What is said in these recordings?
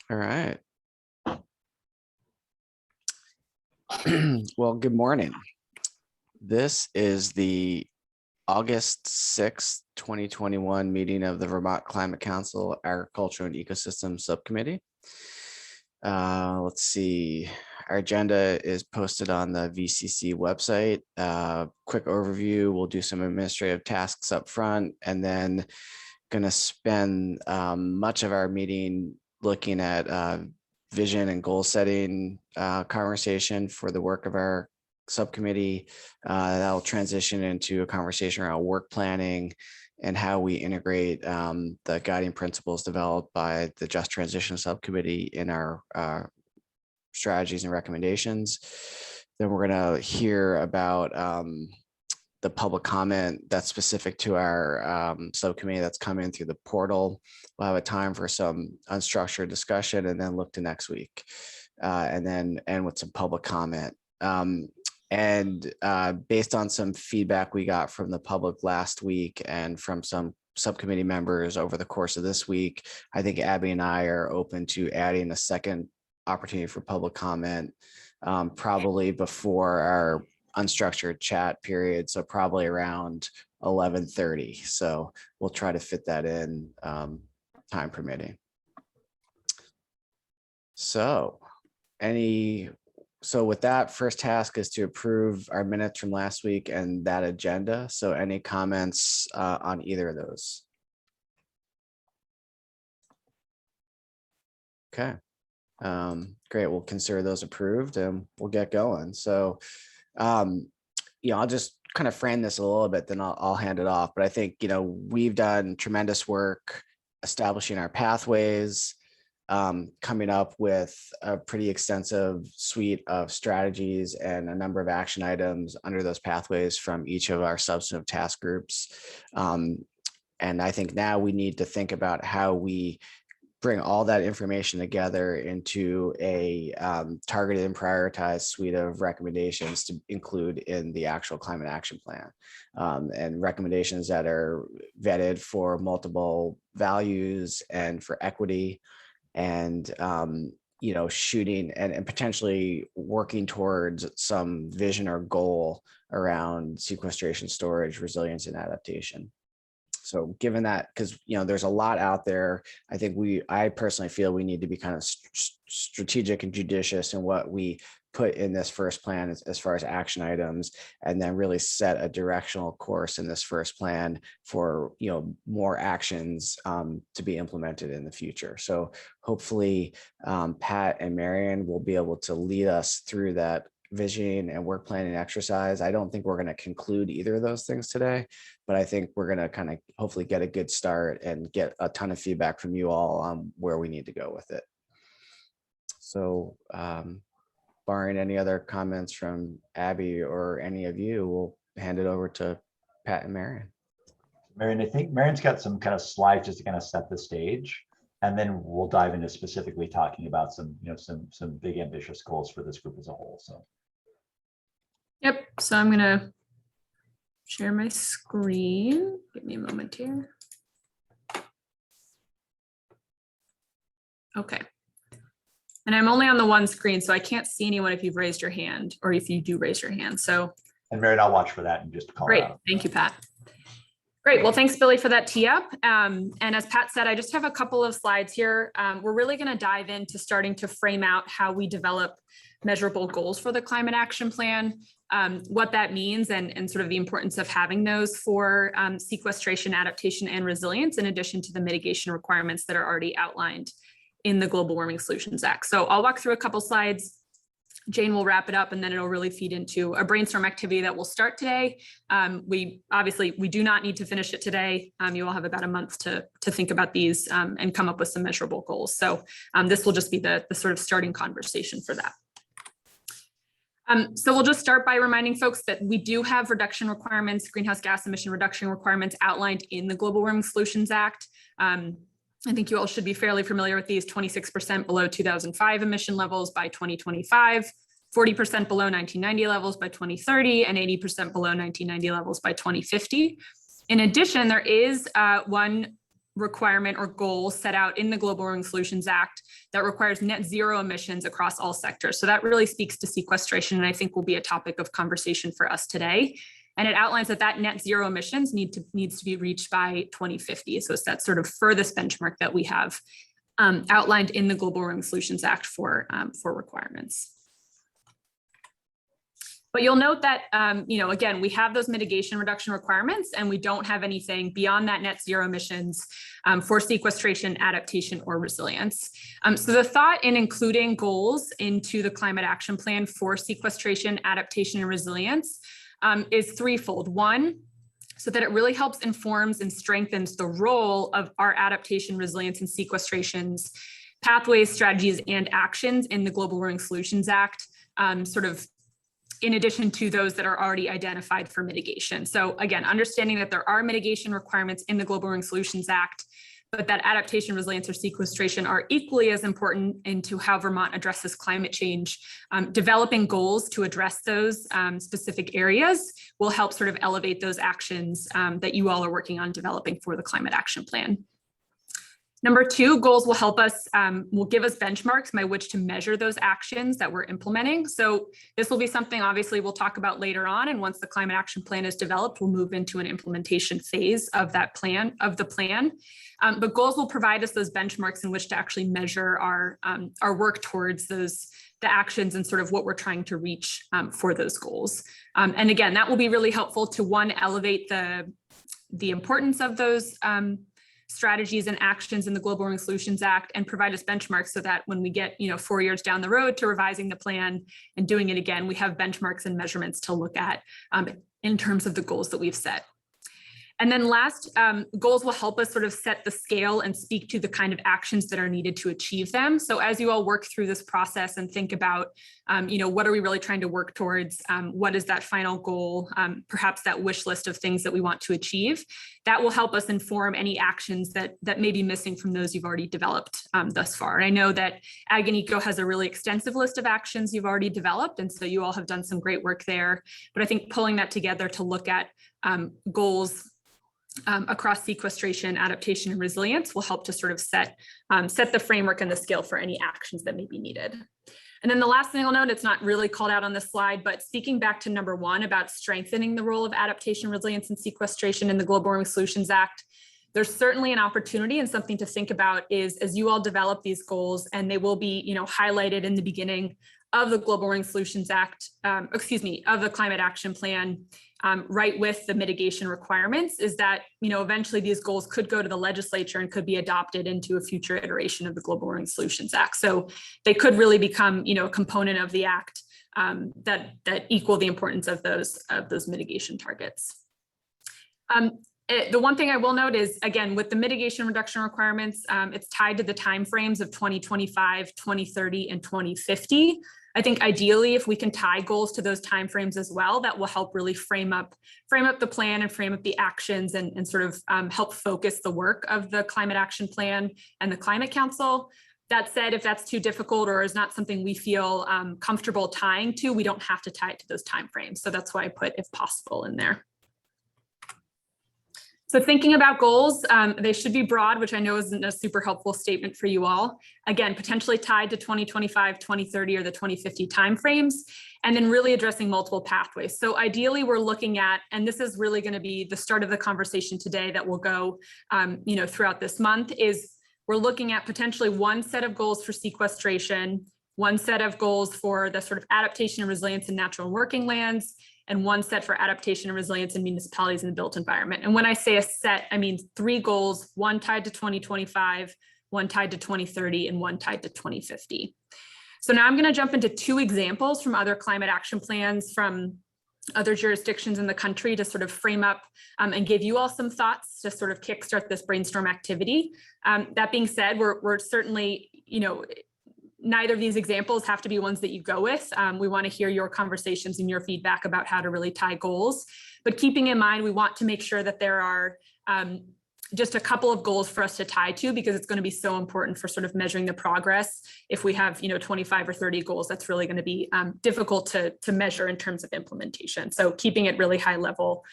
All right. Well, good morning. This is the August 6th, 2021 meeting of the Vermont Climate Council Agriculture and Ecosystem Subcommittee. Let's see. Our agenda is posted on the VCC website. Quick overview. We'll do some administrative tasks up front, and then going to spend much of our meeting looking at vision and goal setting conversation for the work of our subcommittee. That'll transition into a conversation around work planning and how we integrate the guiding principles developed by the Just Transition Subcommittee in our strategies and recommendations. Then we're going to hear about the public comment that's specific to our subcommittee that's come in through the portal. We'll have a time for some unstructured discussion and then look to next week and then end with some public comment. Based on some feedback we got from the public last week and from some subcommittee members over the course of this week, I think Abby and I are open to adding a second opportunity for public comment, probably before our unstructured chat period, so probably around 11:30. So we'll try to fit that in, time permitting. So with that, first task is to approve our minutes from last week and that agenda. So any comments on either of those? Okay. Great. We'll consider those approved and we'll get going. So, I'll just kind of frame this a little bit, then I'll hand it off. But I think, we've done tremendous work establishing our pathways, coming up with a pretty extensive suite of strategies and a number of action items under those pathways from each of our substantive task groups. And I think now we need to think about how we bring all that information together into a targeted and prioritized suite of recommendations to include in the actual climate action plan, and recommendations that are vetted for multiple values and for equity and, shooting and potentially working towards some vision or goal around sequestration, storage, resilience, and adaptation. So given that, because there's a lot out there, I personally feel we need to be kind of strategic and judicious in what we put in this first plan as far as action items, and then really set a directional course in this first plan for more actions to be implemented in the future. So hopefully Pat and Marion will be able to lead us through that vision and work planning exercise. I don't think we're going to conclude either of those things today, but I think we're going to kind of hopefully get a good start and get a ton of feedback from you all on where we need to go with it. So barring any other comments from Abby or any of you, we'll hand it over to Pat and Marion. Marion, I think Marion's got some kind of slides just to kind of set the stage, and then we'll dive into specifically talking about some big ambitious goals for this group as a whole. So. Yep, so I'm gonna share my screen. Give me a moment here. Okay. And I'm only on the one screen, so I can't see anyone if you've raised your hand or if you do raise your hand. So. And Marion, I'll watch for that and just call Great, out. Thank you, Pat. Great, well, thanks, Billy, for that tee up. And as Pat said, I just have a couple of slides here. We're really gonna dive into starting to frame out how we develop measurable goals for the climate action plan, what that means and sort of the importance of having those for sequestration, adaptation, and resilience, in addition to the mitigation requirements that are already outlined in the Global Warming Solutions Act. So I'll walk through a couple slides. Jane will wrap it up, and then it'll really feed into a brainstorm activity that will start today. We do not need to finish it today. You all have about a month to think about these and come up with some measurable goals. So this will just be the sort of starting conversation for that. So we'll just start by reminding folks that we do have reduction requirements, greenhouse gas emission reduction requirements outlined in the Global Warming Solutions Act. I think you all should be fairly familiar with these: 26% below 2005 emission levels by 2025, 40% below 1990 levels by 2030, and 80% below 1990 levels by 2050. In addition, there is one requirement or goal set out in the Global Warming Solutions Act that requires net zero emissions across all sectors. So that really speaks to sequestration, and I think will be a topic of conversation for us today. And it outlines that net zero emissions needs to be reached by 2050. So it's that sort of furthest benchmark that we have outlined in the Global Warming Solutions Act for requirements. But you'll note that, again, we have those mitigation reduction requirements, and we don't have anything beyond that net zero emissions for sequestration, adaptation, or resilience. So the thought in including goals into the climate action plan for sequestration, adaptation, and resilience is threefold. One, so that it really helps informs and strengthens the role of our adaptation, resilience, and sequestrations, pathways, strategies, and actions in the Global Warming Solutions Act, sort of in addition to those that are already identified for mitigation. So again, understanding that there are mitigation requirements in the Global Warming Solutions Act, but that adaptation, resilience, or sequestration are equally as important into how Vermont addresses climate change. Developing goals to address those specific areas will help sort of elevate those actions that you all are working on developing for the climate action plan. Number two, goals will help us, will give us benchmarks by which to measure those actions that we're implementing. So this will be something obviously we'll talk about later on. And once the climate action plan is developed, we'll move into an implementation phase of that plan, but goals will provide us those benchmarks in which to actually measure our work towards the actions and sort of what we're trying to reach for those goals. And again, that will be really helpful to one, elevate the importance of those strategies and actions in the Global Warming Solutions Act, and provide us benchmarks so that when we get 4 years down the road to revising the plan and doing it again, we have benchmarks and measurements to look at in terms of the goals that we've set. And then last, goals will help us sort of set the scale and speak to the kind of actions that are needed to achieve them. So as you all work through this process and think about, what are we really trying to work towards? What is that final goal? Perhaps that wish list of things that we want to achieve. That will help us inform any actions that may be missing from those you've already developed thus far. And I know that Ag and Eco has a really extensive list of actions you've already developed. And so you all have done some great work there. But I think pulling that together to look at goals across sequestration, adaptation, and resilience will help to sort of set the framework and the scale for any actions that may be needed. And then the last thing I'll note, it's not really called out on this slide, but speaking back to number one about strengthening the role of adaptation, resilience, and sequestration in the Global Warming Solutions Act, there's certainly an opportunity and something to think about is as you all develop these goals, and they will be highlighted in the beginning of the Global Warming Solutions Act, of the Climate Action Plan, right with the mitigation requirements, is that eventually these goals could go to the legislature and could be adopted into a future iteration of the Global Warming Solutions Act. So they could really become a component of the act that equal the importance of those mitigation targets. The one thing I will note is, again, with the mitigation reduction requirements, it's tied to the timeframes of 2025, 2030, and 2050. I think ideally, if we can tie goals to those timeframes as well, that will help really frame up the plan and frame up the actions and sort of help focus the work of the Climate Action Plan and the Climate Council. That said, if that's too difficult or is not something we feel comfortable tying to, we don't have to tie it to those timeframes. So that's why I put "if possible" in there. So thinking about goals, they should be broad, which I know isn't a super helpful statement for you all. Again, potentially tied to 2025, 2030, or the 2050 timeframes, and then really addressing multiple pathways. So ideally, we're looking at, and this is really going to be the start of the conversation today that will go, throughout this month, is we're looking at potentially one set of goals for sequestration, one set of goals for the sort of adaptation and resilience in natural and working lands, and one set for adaptation and resilience in municipalities in the built environment. And when I say a set, I mean 3 goals, one tied to 2025, one tied to 2030, and one tied to 2050. So now I'm going to jump into 2 examples from other climate action plans from other jurisdictions in the country to sort of frame up and give you all some thoughts to sort of kickstart this brainstorm activity. That being said, we're certainly, neither of these examples have to be ones that you go with. We want to hear your conversations and your feedback about how to really tie goals. But keeping in mind, we want to make sure that there are just a couple of goals for us to tie to, because it's going to be so important for sort of measuring the progress. If we have, 25 or 30 goals, that's really going to be difficult to measure in terms of implementation. So keeping it really high level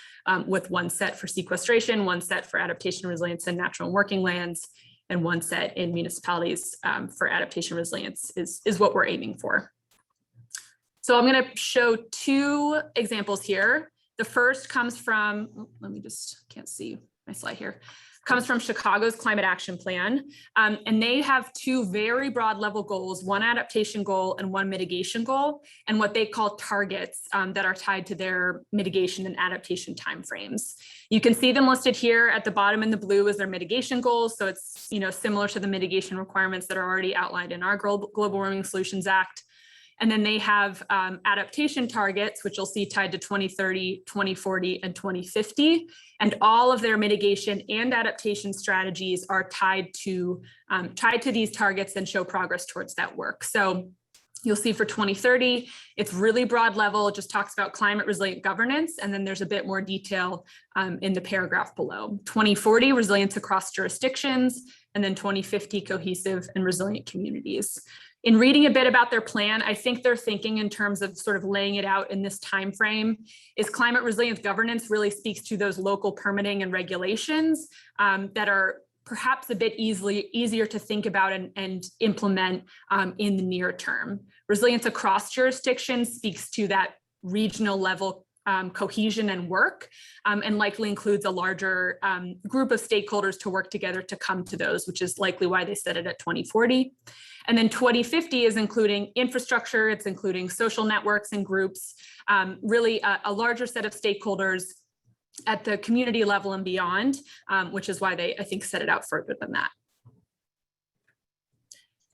with one set for sequestration, one set for adaptation, resilience, and natural and working lands, and one set in municipalities for adaptation resilience is what we're aiming for. So I'm going to show two examples here. The first comes from, can't see my slide here, comes from Chicago's Climate Action Plan. And they have two very broad level goals, one adaptation goal and one mitigation goal, and what they call targets that are tied to their mitigation and adaptation timeframes. You can see them listed here at the bottom in the blue as their mitigation goals. So it's similar to the mitigation requirements that are already outlined in our Global Warming Solutions Act. And then they have adaptation targets, which you'll see tied to 2030, 2040, and 2050. And all of their mitigation and adaptation strategies are tied to these targets and show progress towards that work. So you'll see for 2030, it's really broad level. It just talks about climate resilient governance. And then there's a bit more detail in the paragraph below. 2040, resilience across jurisdictions. And then 2050, cohesive and resilient communities. In reading a bit about their plan, I think they're thinking in terms of sort of laying it out in this time frame. Is climate resilience governance really speaks to those local permitting and regulations that are perhaps a bit easier to think about and implement in the near term. Resilience across jurisdictions speaks to that regional level cohesion and work, and likely includes a larger group of stakeholders to work together to come to those, which is likely why they set it at 2040. And then 2050 is including infrastructure, it's including social networks and groups, really a larger set of stakeholders at the community level and beyond, which is why they, I think, set it out further than that.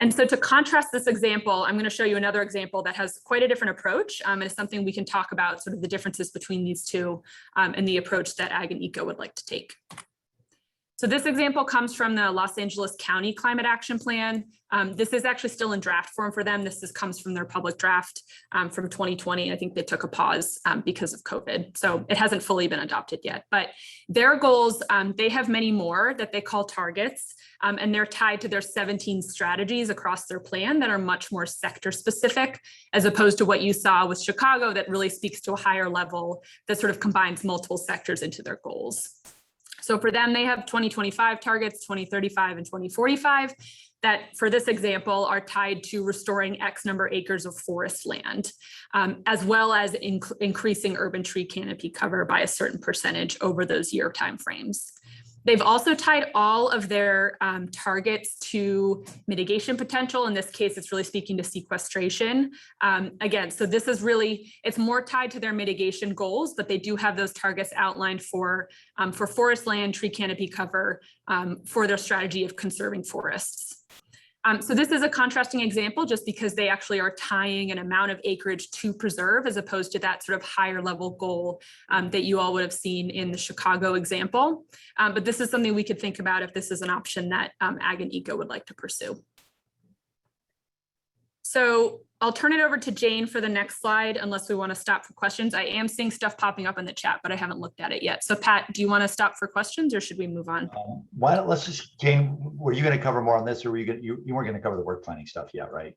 And so to contrast this example, I'm going to show you another example that has quite a different approach. And it's something we can talk about, sort of the differences between these two and the approach that Ag and Eco would like to take. So this example comes from the Los Angeles County Climate Action Plan. This is actually still in draft form for them. This comes from their public draft from 2020. I think they took a pause because of COVID. So it hasn't fully been adopted yet. But their goals, they have many more that they call targets. And they're tied to their 17 strategies across their plan that are much more sector specific, as opposed to what you saw with Chicago that really speaks to a higher level that sort of combines multiple sectors into their goals. So for them, they have 2025 targets, 2035 and 2045 that for this example are tied to restoring X number of acres of forest land, as well as increasing urban tree canopy cover by a certain percentage over those year timeframes. They've also tied all of their targets to mitigation potential. In this case, it's really speaking to sequestration. Again, so this is really, it's more tied to their mitigation goals, but they do have those targets outlined for forest land, tree canopy cover, for their strategy of conserving forests. So this is a contrasting example just because they actually are tying an amount of acreage to preserve as opposed to that sort of higher level goal that you all would have seen in the Chicago example. But this is something we could think about if this is an option that Ag and Eco would like to pursue. So I'll turn it over to Jane for the next slide, unless we want to stop for questions. I am seeing stuff popping up in the chat, but I haven't looked at it yet. So Pat, do you want to stop for questions or should we move on? Why don't let's just, Jane, were you going to cover more on this or were you weren't going to cover the work planning stuff yet, right?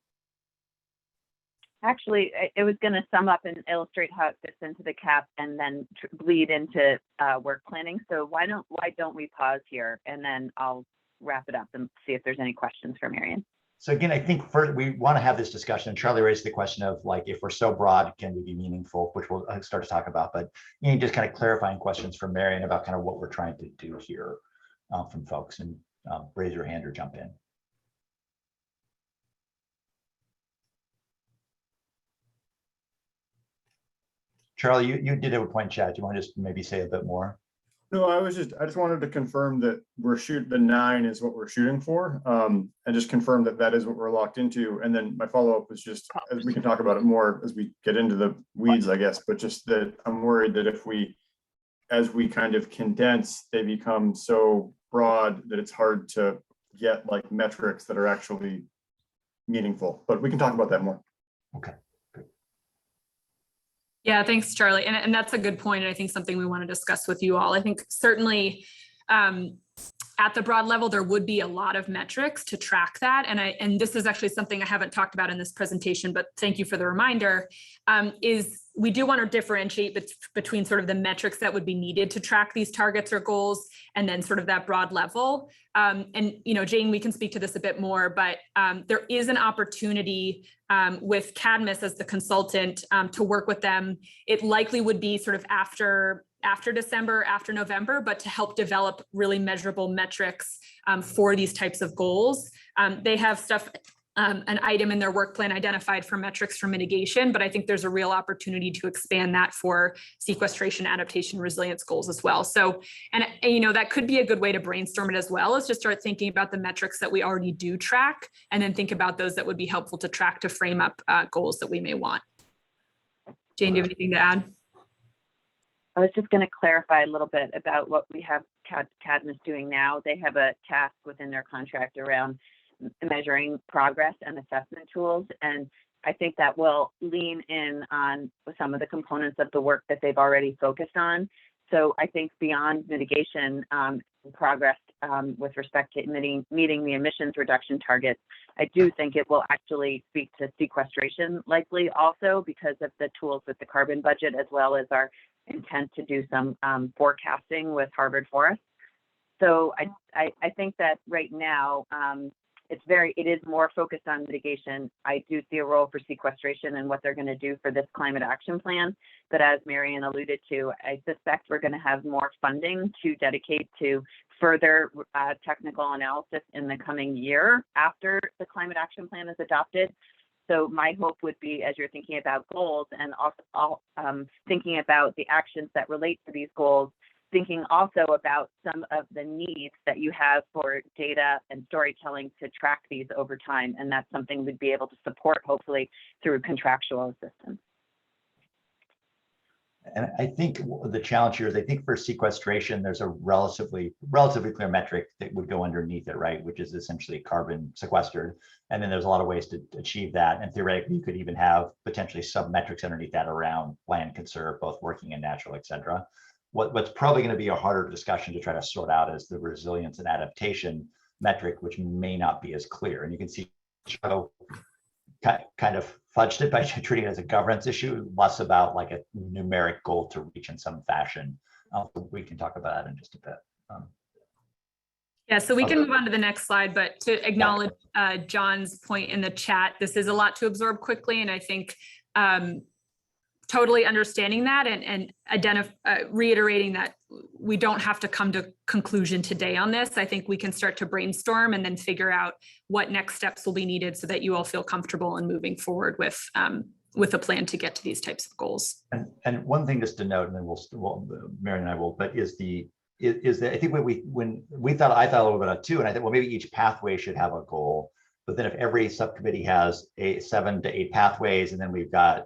Actually, it was going to sum up and illustrate how it fits into the CAP and then bleed into work planning. So why don't we pause here and then I'll wrap it up and see if there's any questions for Marion. So again, I think first we want to have this discussion, and Charlie raised the question of like, if we're so broad, can we be meaningful, which we'll start to talk about, but just kind of clarifying questions from Marion about kind of what we're trying to do here from folks, and raise your hand or jump in. Charlie, you did have a point in chat. Do you want to just maybe say a bit more? No, I just wanted to confirm that the 9 is what we're shooting for, and just confirm that that is what we're locked into. And then my follow-up was just, as we can talk about it more as we get into the weeds, I guess, but just that I'm worried that as we kind of condense, they become so broad that it's hard to get like metrics that are actually meaningful, but we can talk about that more. Okay. Yeah, thanks, Charlie. And that's a good point. And I think something we want to discuss with you all. I think certainly at the broad level, there would be a lot of metrics to track that. And this is actually something I haven't talked about in this presentation, but thank you for the reminder, is we do want to differentiate between sort of the metrics that would be needed to track these targets or goals, and then sort of that broad level. And, you know, Jane, we can speak to this a bit more, but there is an opportunity with Cadmus as the consultant to work with them. It likely would be sort of after December, after November, but to help develop really measurable metrics for these types of goals. They have stuff, an item in their work plan identified for metrics for mitigation, but I think there's a real opportunity to expand that for sequestration, adaptation, resilience goals as well. So, and you know, that could be a good way to brainstorm it as well, is just start thinking about the metrics that we already do track, and then think about those that would be helpful to track to frame up goals that we may want. Jane, do you have anything to add? I was just going to clarify a little bit about what we have Cadmus doing now. They have a task within their contract around measuring progress and assessment tools. And I think that will lean in on some of the components of the work that they've already focused on. So I think beyond mitigation progress with respect to meeting the emissions reduction targets, I do think it will actually speak to sequestration likely also, because of the tools with the carbon budget, as well as our intent to do some forecasting with Harvard Forest. So I think that right now it is more focused on mitigation. I do see a role for sequestration and what they're going to do for this climate action plan. But as Marion alluded to, I suspect we're going to have more funding to dedicate to further technical analysis in the coming year after the climate action plan is adopted. So my hope would be, as you're thinking about goals and also thinking about the actions that relate to these goals, thinking also about some of the needs that you have for data and storytelling to track these over time. And that's something we'd be able to support, hopefully, through contractual assistance. And I think the challenge here is, I think for sequestration, there's a relatively clear metric that would go underneath it, right? Which is essentially carbon sequestered. And then there's a lot of ways to achieve that. And theoretically, you could even have potentially sub-metrics underneath that around land conserve, both working and natural, et cetera. What's probably going to be a harder discussion to try to sort out is the resilience and adaptation metric, which may not be as clear. And you can see Joe kind of fudged it by treating it as a governance issue, less about like a numeric goal to reach in some fashion. We can talk about that in just a bit. Yeah, so we can move on to the next slide, but to acknowledge John's point in the chat, this is a lot to absorb quickly. And I think totally understanding that and reiterating that we don't have to come to conclusion today on this. I think we can start to brainstorm and then figure out what next steps will be needed so that you all feel comfortable in moving forward with a plan to get to these types of goals. And one thing just to note, and then we'll Marion and I will, but is that I think when I thought a little bit of too, and I thought, well, maybe each pathway should have a goal, but then if every subcommittee has 7 to 8 pathways, and then we've got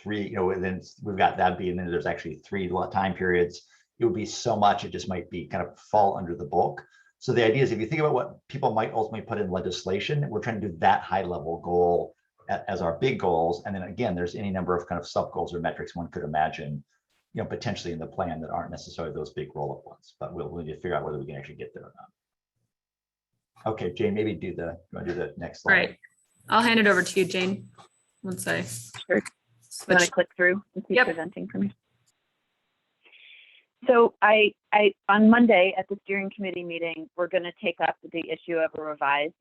3, you know, and then we've got that being, and then there's actually 3 time periods, it would be so much, it just might be kind of fall under the bulk. So the idea is, if you think about what people might ultimately put in legislation, we're trying to do that high level goal as our big goals. And then again, there's any number of kind of sub goals or metrics one could imagine, you know, potentially in the plan that aren't necessarily those big roll up ones, but we'll need to figure out whether we can actually get there or not. Okay, Jane, maybe you want to do the next slide. All right, I'll hand it over to you, Jane. Once I Sure. You want to click through and keep presenting for me? So I on Monday at the steering committee meeting, we're going to take up the issue of a revised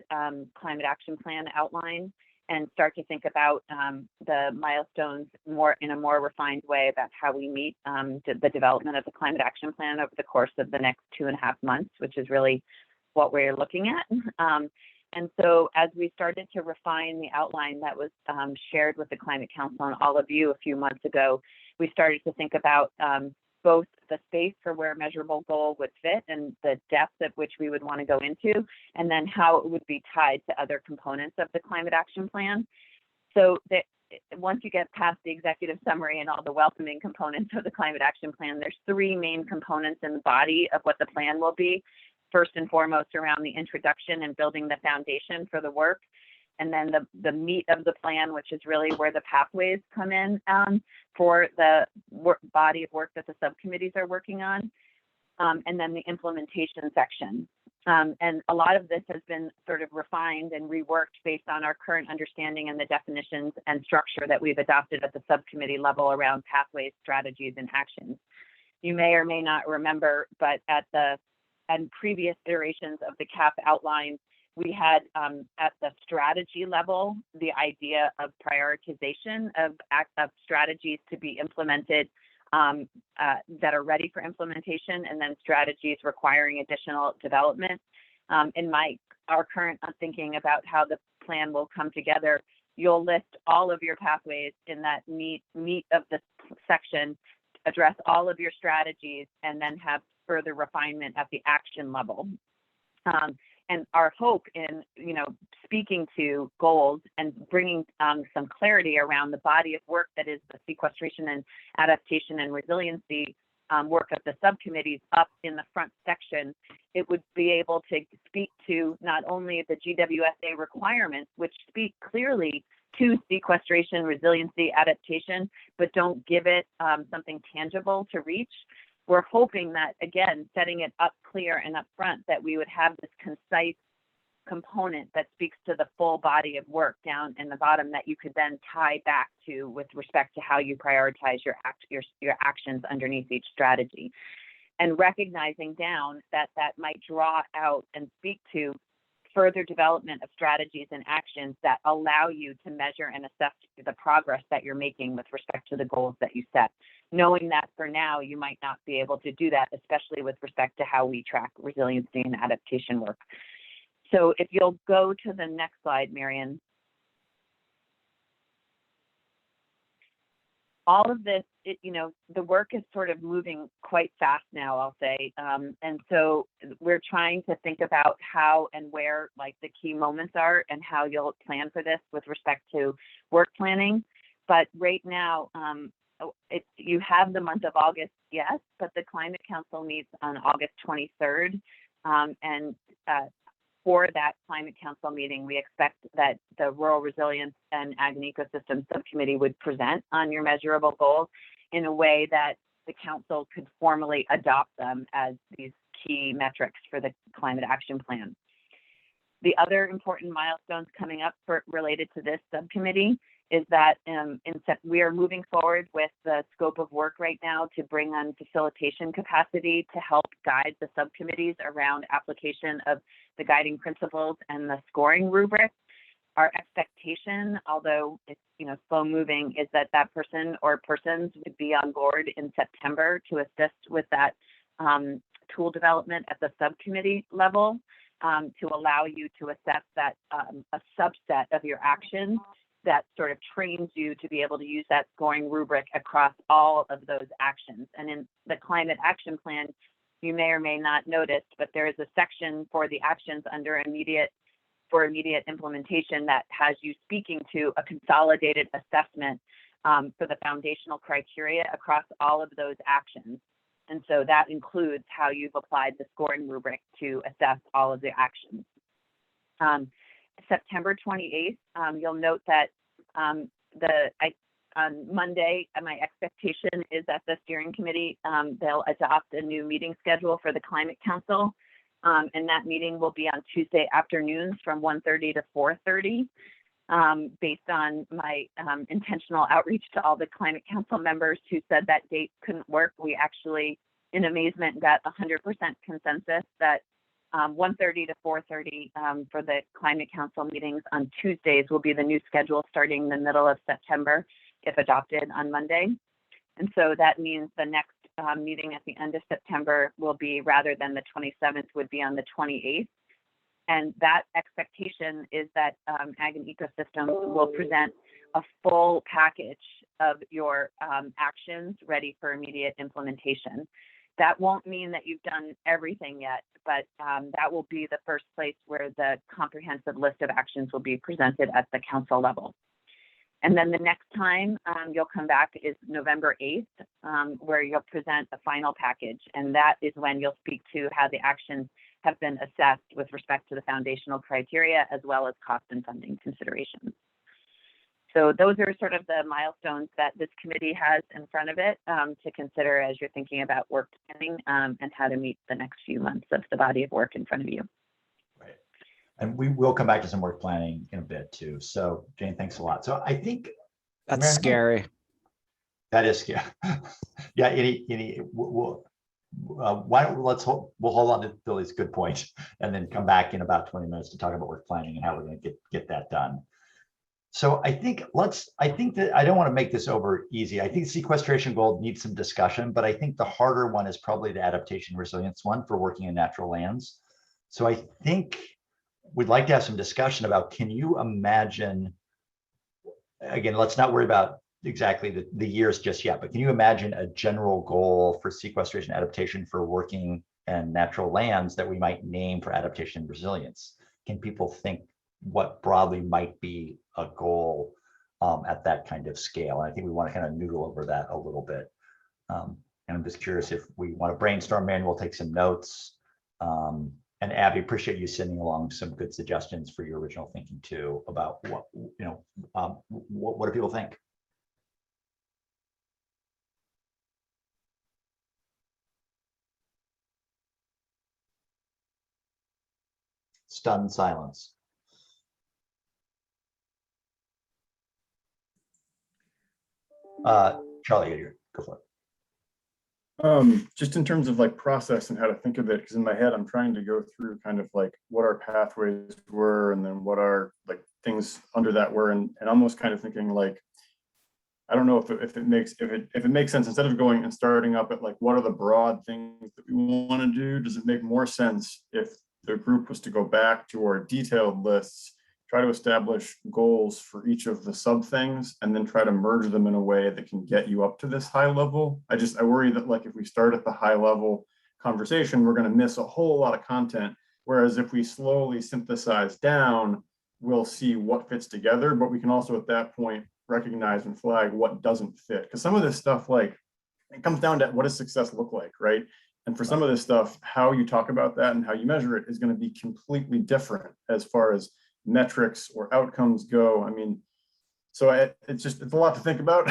climate action plan outline and start to think about the milestones in a more refined way about how we meet the development of the climate action plan over the course of the next 2.5 months, which is really what we're looking at. And so as we started to refine the outline that was shared with the Climate Council and all of you a few months ago, we started to think about both the space for where a measurable goal would fit and the depth at which we would want to go into, and then how it would be tied to other components of the climate action plan. So that once you get past the executive summary and all the welcoming components of the climate action plan, there's 3 main components in the body of what the plan will be. First and foremost, around the introduction and building the foundation for the work. And then the meat of the plan, which is really where the pathways come in for the body of work that the subcommittees are working on. And then the implementation section. And a lot of this has been sort of refined and reworked based on our current understanding and the definitions and structure that we've adopted at the subcommittee level around pathways, strategies, and actions. You may or may not remember, but and previous iterations of the CAP outline, we had at the strategy level, the idea of prioritization of strategies to be implemented that are ready for implementation, and then strategies requiring additional development. In our current thinking about how the plan will come together, you'll list all of your pathways in that meat of the section, address all of your strategies, and then have further refinement at the action level. And our hope in, speaking to goals and bringing some clarity around the body of work that is the sequestration and adaptation and resiliency work of the subcommittees up in the front section, it would be able to speak to not only the GWSA requirements, which speak clearly to sequestration, resiliency, adaptation, but don't give it something tangible to reach. We're hoping that, again, setting it up clear and upfront, that we would have this concise component that speaks to the full body of work down in the bottom that you could then tie back to with respect to how you prioritize your actions underneath each strategy. And recognizing down that might draw out and speak to further development of strategies and actions that allow you to measure and assess the progress that you're making with respect to the goals that you set. Knowing that for now, you might not be able to do that, especially with respect to how we track resiliency and adaptation work. So if you'll go to the next slide, Marion. All of this, the work is sort of moving quite fast now, I'll say. And so we're trying to think about how and where the key moments are and how you'll plan for this with respect to work planning. But right now, you have the month of August, yes, but the Climate Council meets on August 23rd. And for that Climate Council meeting, we expect that the Rural Resilience and Ag and Ecosystem Subcommittee would present on your measurable goals in a way that the Council could formally adopt them as these key metrics for the Climate Action Plan. The other important milestones coming up related to this subcommittee is that we are moving forward with the scope of work right now to bring on facilitation capacity to help guide the subcommittees around application of the guiding principles and the scoring rubric. Our expectation, although it's slow moving, is that person or persons would be on board in September to assist with that tool development at the subcommittee level to allow you to assess that a subset of your actions that sort of trains you to be able to use that scoring rubric across all of those actions. And in the Climate Action Plan, you may or may not notice, but there is a section for the actions under immediate implementation that has you speaking to a consolidated assessment for the foundational criteria across all of those actions. And so that includes how you've applied the scoring rubric to assess all of the actions. September 28th, you'll note that on Monday, my expectation is that the steering committee, they'll adopt a new meeting schedule for the Climate Council. And that meeting will be on Tuesday afternoons from 1:30 to 4:30. Based on my intentional outreach to all the Climate Council members who said that date couldn't work, we actually, in amazement, got 100% consensus that 1:30 to 4:30 for the Climate Council meetings on Tuesdays will be the new schedule starting in the middle of September, if adopted on Monday. And so that means the next meeting at the end of September will be, rather than the 27th, would be on the 28th. And that expectation is that Ag and Ecosystem will present a full package of your actions ready for immediate implementation. That won't mean that you've done everything yet, but that will be the first place where the comprehensive list of actions will be presented at the council level. And then the next time you'll come back is November 8th, where you'll present a final package. And that is when you'll speak to how the actions have been assessed with respect to the foundational criteria, as well as cost and funding considerations. So those are sort of the milestones that this committee has in front of it to consider as you're thinking about work planning and how to meet the next few months of the body of work in front of you. And we will come back to some work planning in a bit too. So Jane, thanks a lot. So I think That's Marion, scary. that is scary. Yeah, why don't we'll hold on to Billy's good point and then come back in about 20 minutes to talk about work planning and how we're going to get that done. So I think that I don't want to make this over easy. I think sequestration goal needs some discussion, but I think the harder one is probably the adaptation resilience one for working in natural lands. So I think we'd like to have some discussion about, can you imagine, again, let's not worry about exactly the years just yet, but can you imagine a general goal for sequestration adaptation for working in natural lands that we might name for adaptation and resilience? Can people think what broadly might be a goal at that kind of scale? And I think we want to kind of noodle over that a little bit. And I'm just curious if we want to brainstorm, man, we'll take some notes. And Abby, appreciate you sending along some good suggestions for your original thinking too about what, what do people think? Stunned silence. Charlie, go for it. Just in terms of like process and how to think of it, because in my head I'm trying to go through kind of like what our pathways were and then what our like things under that were, and almost kind of thinking like, I don't know if it makes sense, instead of going and starting up at like what are the broad things that we want to do, does it make more sense if the group was to go back to our detailed lists, try to establish goals for each of the sub things, and then try to merge them in a way that can get you up to this high level? I worry that like if we start at the high level conversation, we're going to miss a whole lot of content. Whereas if we slowly synthesize down, we'll see what fits together, but we can also at that point recognize and flag what doesn't fit. Because some of this stuff, like, it comes down to what does success look like, right? And for some of this stuff, how you talk about that and how you measure it is going to be completely different as far as metrics or outcomes go. I mean, so it's a lot to think about,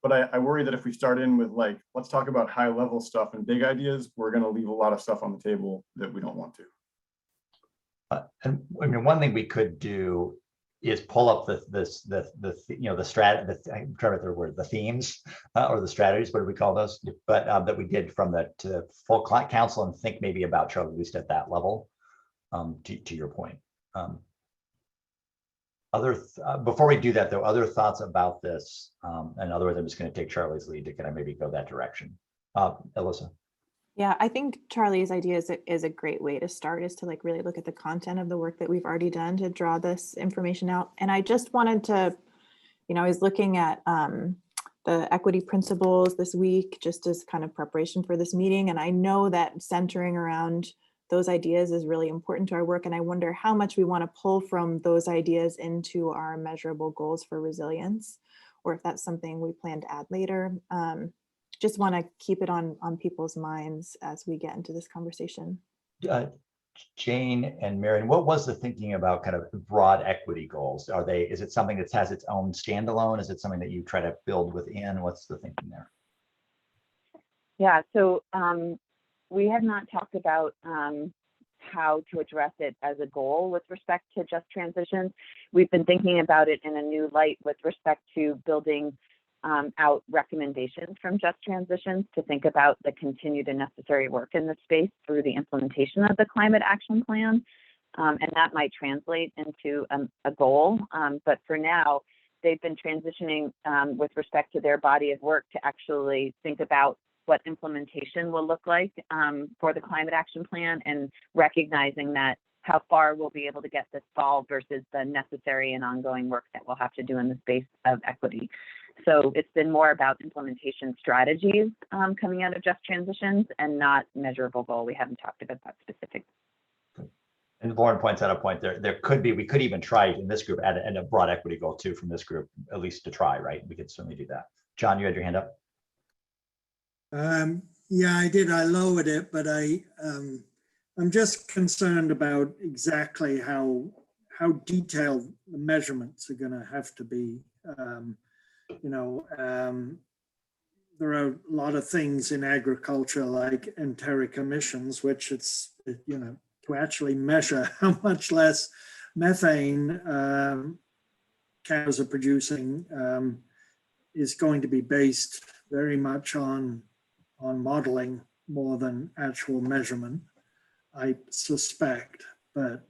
but I worry that if we start in with like, let's talk about high level stuff and big ideas, we're going to leave a lot of stuff on the table that we don't want to. And I mean, one thing we could do is pull up the themes or the strategies, what do we call those? But that we did from to full council and think maybe about Charlie, at least at that level, to your point. Before we do that though, other thoughts about this, and otherwise I'm just going to take Charlie's lead to kind of maybe go that direction. Alyssa. Yeah, I think Charlie's idea is a great way to start, is to like really look at the content of the work that we've already done to draw this information out. And I just wanted to, I was looking at the equity principles this week, just as kind of preparation for this meeting. And I know that centering around those ideas is really important to our work. And I wonder how much we want to pull from those ideas into our measurable goals for resilience, or if that's something we plan to add later. Just want to keep it on people's minds as we get into this conversation. Jane and Marion, what was the thinking about kind of broad equity goals? Is it something that has its own standalone? Is it something that you try to build within? What's the thinking there? Yeah, so we have not talked about how to address it as a goal with respect to just transitions. We've been thinking about it in a new light with respect to building out recommendations from just transitions to think about the continued and necessary work in the space through the implementation of the climate action plan. And that might translate into a goal. But for now, they've been transitioning with respect to their body of work to actually think about what implementation will look like for the climate action plan, and recognizing that how far we'll be able to get this fall versus the necessary and ongoing work that we'll have to do in the space of equity. So it's been more about implementation strategies coming out of just transitions and not measurable goal. We haven't talked about that specific. And Lauren points out a point there. We could even try in this group add a broad equity goal too from this group, at least to try, right? We could certainly do that. John, you had your hand up. Yeah, I did. I lowered it, but I'm just concerned about exactly how detailed the measurements are going to have to be. There are a lot of things in agriculture like enteric emissions, which to actually measure how much less methane cows are producing is going to be based very much on modeling more than actual measurement, I suspect. But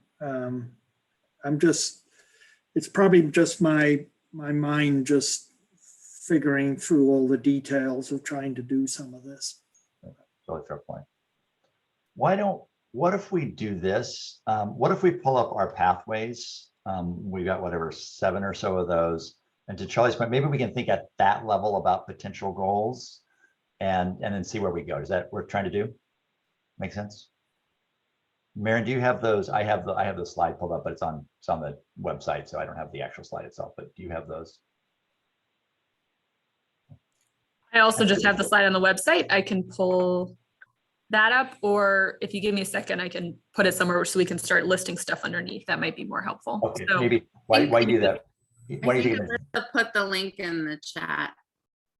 it's probably just my mind just figuring through all the details of trying to do some of this. Really fair point. What if we do this? What if we pull up our pathways? We got whatever, 7 or so of those. And to Charlie's point, maybe we can think at that level about potential goals and then see where we go. Is that what we're trying to do? Make sense? Maren, do you have those? I have the slide pulled up, but it's on the website, so I don't have the actual slide itself, but do you have those? I also just have the slide on the website. I can pull that up, or if you give me a second, I can put it somewhere so we can start listing stuff underneath. That might be more helpful. Okay, So, maybe why do that? What do you think? I'll put the link in the chat.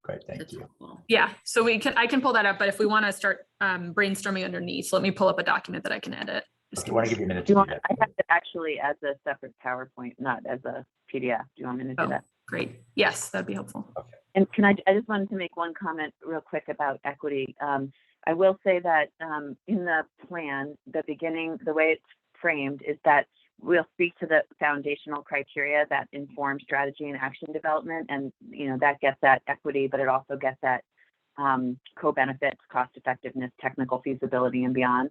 Great, thank It's you. helpful. yeah, so I can pull that up, but if we want to start brainstorming underneath, so let me pull up a document that I can edit. Just Okay, I want to give you a minute Do to you do want, that. I have it actually as a separate PowerPoint, not as a PDF. Do you want me to do Oh, that? great. Yes, that'd be helpful. And I just wanted to make one comment real quick about equity. I will say that in the plan, the beginning, the way it's framed is that we'll speak to the foundational criteria that inform strategy and action development. And, that gets at equity, but it also gets at co-benefits, cost effectiveness, technical feasibility, and beyond.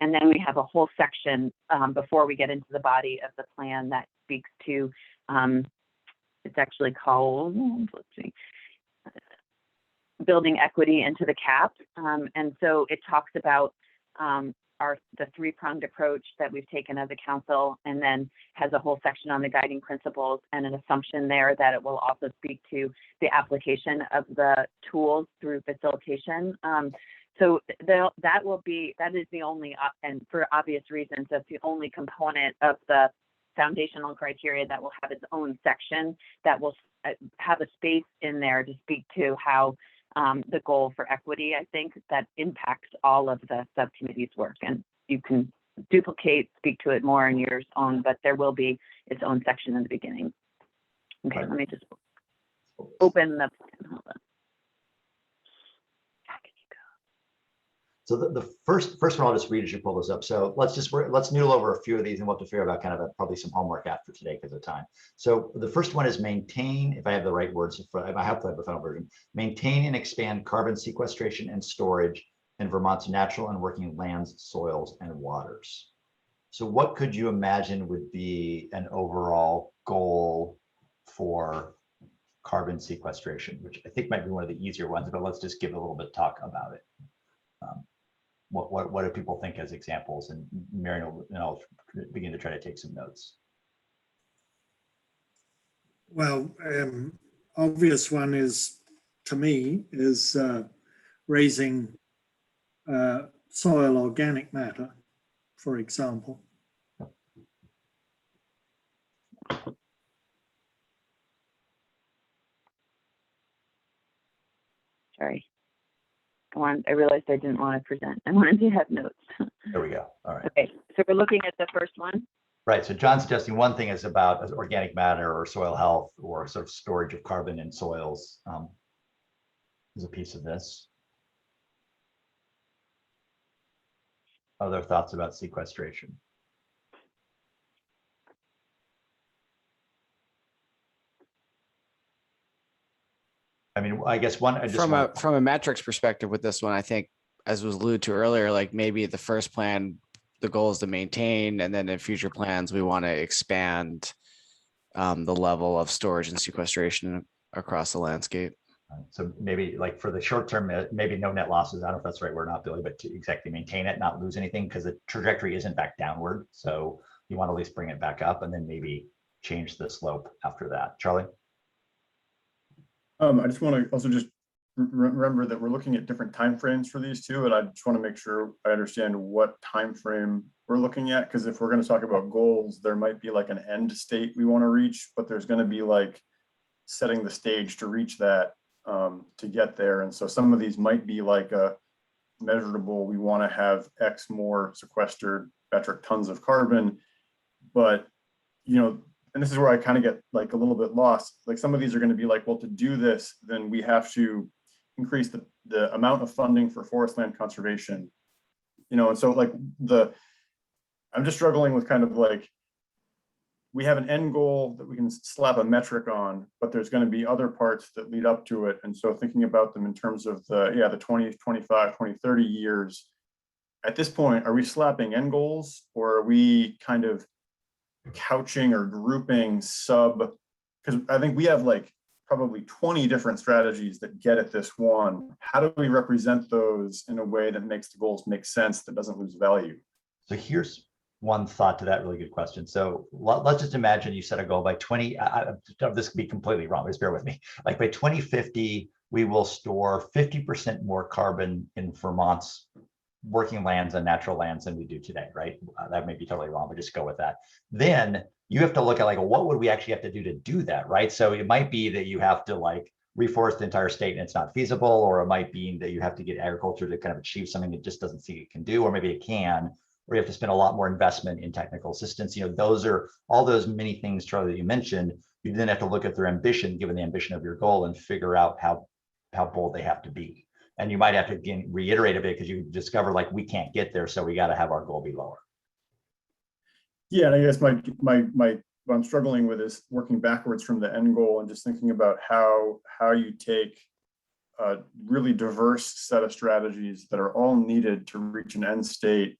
And then we have a whole section before we get into the body of the plan that speaks to, it's actually called, let's see, building equity into the CAP. And so it talks about the 3-pronged approach that we've taken as a council, and then has a whole section on the guiding principles and an assumption there that it will also speak to the application of the tools through facilitation. So that is the only, and for obvious reasons, that's the only component of the foundational criteria that will have its own section that will have a space in there to speak to how the goal for equity, I think, that impacts all of the subcommittee's work. And you can speak to it more in your own, but there will be its own section in the beginning. Okay, Right. let me just open the plan. Hold on. So the first one I'll just read as you pull this up. So let's noodle over a few of these, and we'll have to figure out kind of probably some homework after today because of time. So the first one is maintain, if I have the right words, I have to have the final version, maintain and expand carbon sequestration and storage in Vermont's natural and working lands, soils, and waters. So what could you imagine would be an overall goal for carbon sequestration, which I think might be one of the easier ones, but let's just give a little bit of talk about it. What do people think as examples? And Marion and I'll begin to try to take some notes. Well, obvious one is, to me, is raising soil organic matter, for example. Sorry. I realized I didn't want to present. I wanted to have notes. There we go. All right. Okay, so we're looking at the first one. Right. So John's suggesting one thing is about organic matter or soil health or sort of storage of carbon in soils is a piece of this. Other thoughts about sequestration? I mean, I guess From a metrics perspective with this one, I think, as was alluded to earlier, like maybe the first plan, the goal is to maintain, and then in future plans, we want to expand the level of storage and sequestration across the landscape. So maybe like for the short term, maybe no net losses. I don't know if that's the right word or not, Billy, but to exactly maintain it, not lose anything, because the trajectory isn't back downward. So you want to at least bring it back up and then maybe change the slope after that. Charlie? I just want to also just remember that we're looking at different timeframes for these two, and I just want to make sure I understand what time frame we're looking at, because if we're going to talk about goals, there might be like an end state we want to reach, but there's going to be like setting the stage to reach that to get there. And so some of these might be like a measurable, we want to have X more sequestered metric tons of carbon. But, you know, and this is where I kind of get like a little bit lost. Like some of these are going to be like, well, to do this, then we have to increase the amount of funding for forest land conservation, you know, and so like I'm just struggling with kind of like, we have an end goal that we can slap a metric on, but there's going to be other parts that lead up to it. And so thinking about them in terms of the 20, 25, 20, 30 years, at this point, are we slapping end goals, or are we kind of couching or grouping because I think we have like probably 20 different strategies that get at this one. How do we represent those in a way that makes the goals make sense, that doesn't lose value? So here's one thought to that really good question. So let's just imagine you set a goal by 20, this could be completely wrong, just bear with me. Like by 2050, we will store 50% more carbon in Vermont's working lands and natural lands than we do today, right? That may be totally wrong, but just go with that. Then you have to look at like, what would we actually have to do that, right? So it might be that you have to like reforest the entire state and it's not feasible, or it might be that you have to get agriculture to kind of achieve something it just doesn't think it can do, or maybe it can, or you have to spend a lot more investment in technical assistance. You know, those are all those many things, Charlie, that you mentioned. You then have to look at their ambition, given the ambition of your goal, and figure out how bold they have to be. And you might have to again reiterate a bit because you discover like we can't get there, so we got to have our goal be lower. Yeah, and I guess what I'm struggling with is working backwards from the end goal and just thinking about how you take a really diverse set of strategies that are all needed to reach an end state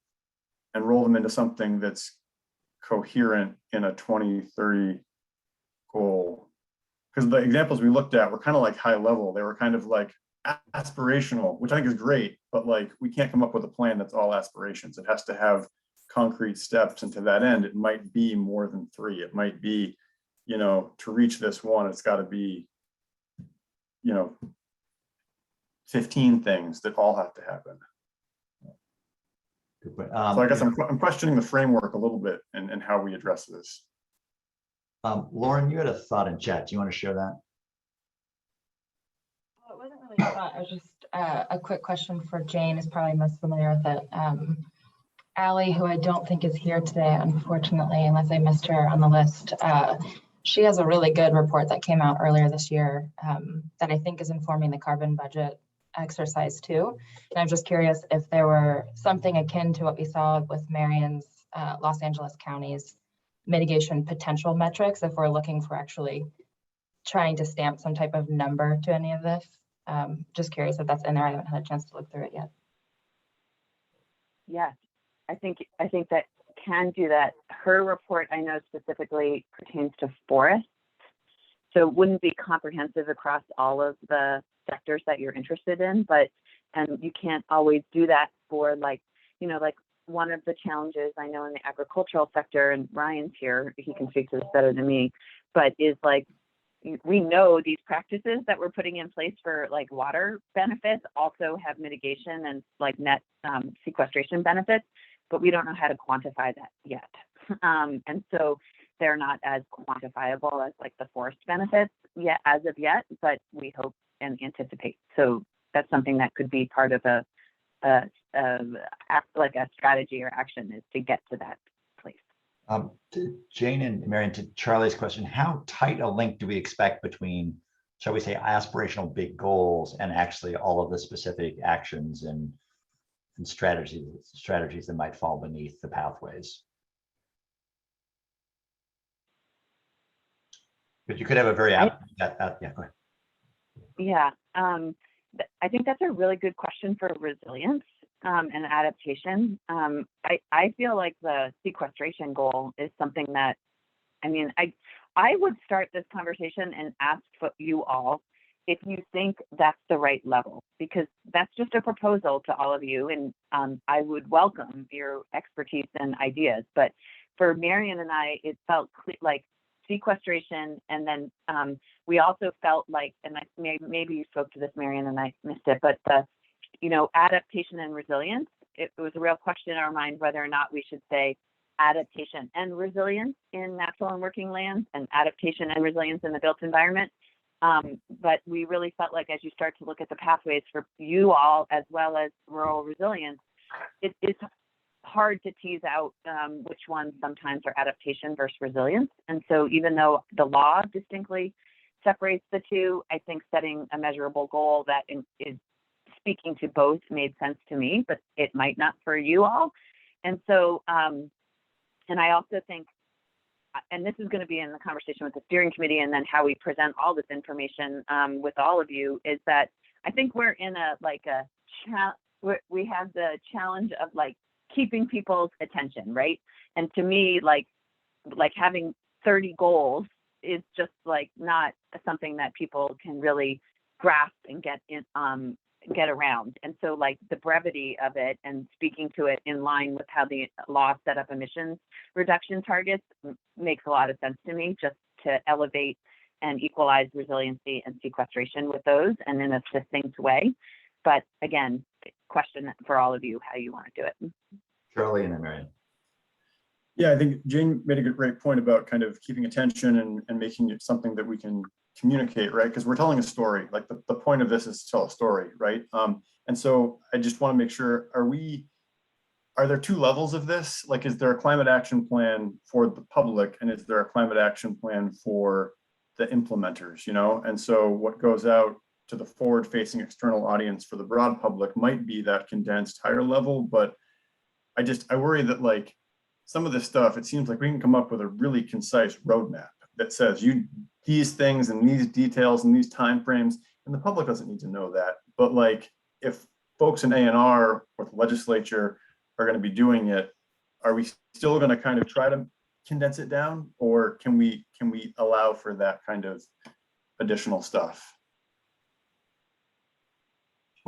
and roll them into something that's coherent in a 2030 goal. Because the examples we looked at were kind of like high level. They were kind of like aspirational, which I think is great, but like we can't come up with a plan that's all aspirations. It has to have concrete steps, and to that end, it might be more than 3. It might be, you know, to reach this one, it's got to be, you know, 15 things that all have to happen. Good point. So I guess I'm questioning the framework a little bit and how we address this. Lauren, you had a thought in chat. Do you want to share that? Well, it wasn't really a thought. It was just a quick question for Jane, is probably most familiar with it. Allie, who I don't think is here today, unfortunately, unless I missed her on the list. She has a really good report that came out earlier this year that I think is informing the carbon budget exercise too. And I'm just curious if there were something akin to what we saw with Marion's Los Angeles County's mitigation potential metrics, if we're looking for actually trying to stamp some type of number to any of this. Just curious if that's in there. I haven't had a chance to look through it yet. Yes, I think that can do that. Her report, I know specifically pertains to forests, so it wouldn't be comprehensive across all of the sectors that you're interested in, and you can't always do that for like, you know, like one of the challenges I know in the agricultural sector, and Ryan's here, he can speak to this better than me, but is like, we know these practices that we're putting in place for like water benefits also have mitigation and like net sequestration benefits, but we don't know how to quantify that yet. And so they're not as quantifiable as like the forest benefits yet as of yet, but we hope and anticipate. So that's something that could be part of like a strategy or action, is to get to that place. To Jane and Marion, to Charlie's question, how tight a link do we expect between, shall we say, aspirational big goals and actually all of the specific actions and strategies that might fall beneath the pathways? But you could have a very yeah, go ahead. Yeah, I think that's a really good question for resilience and adaptation. I feel like the sequestration goal is something that, I mean, I would start this conversation and ask you all if you think that's the right level, because that's just a proposal to all of you, and I would welcome your expertise and ideas. But for Marion and I, it felt like sequestration, and then we also felt like, and maybe you spoke to this, Marion, and I missed it, but adaptation and resilience. It was a real question in our mind whether or not we should say adaptation and resilience in natural and working lands, and adaptation and resilience in the built environment. But we really felt like, as you start to look at the pathways for you all, as well as rural resilience, it is hard to tease out which ones sometimes are adaptation versus resilience. And so even though the law distinctly separates the two, I think setting a measurable goal that is speaking to both made sense to me, but it might not for you all. And so, and I also think, and this is going to be in the conversation with the steering committee and then how we present all this information with all of you, is that I think we're in we have the challenge of like keeping people's attention, right? And to me, like having 30 goals is just like not something that people can really grasp and get around. And so like the brevity of it and speaking to it in line with how the law set up emissions reduction targets makes a lot of sense to me, just to elevate and equalize resiliency and sequestration with those and in a succinct way. But again, question for all of you, how you want to do it. Charlie and then Marion. Yeah, I think Jane made a great point about kind of keeping attention and making it something that we can communicate, right? Because we're telling a story. Like the point of this is to tell a story, right? And so I just want to make sure, are there two levels of this? Like, is there a climate action plan for the public and is there a climate action plan for the implementers, you know? And so what goes out to the forward-facing external audience for the broad public might be that condensed higher level, but I worry that like some of this stuff, it seems like we can come up with a really concise roadmap that says these things and these details and these timeframes, and the public doesn't need to know that. But like if folks in A&R or the legislature are going to be doing it, are we still going to kind of try to condense it down, or can we allow for that kind of additional stuff?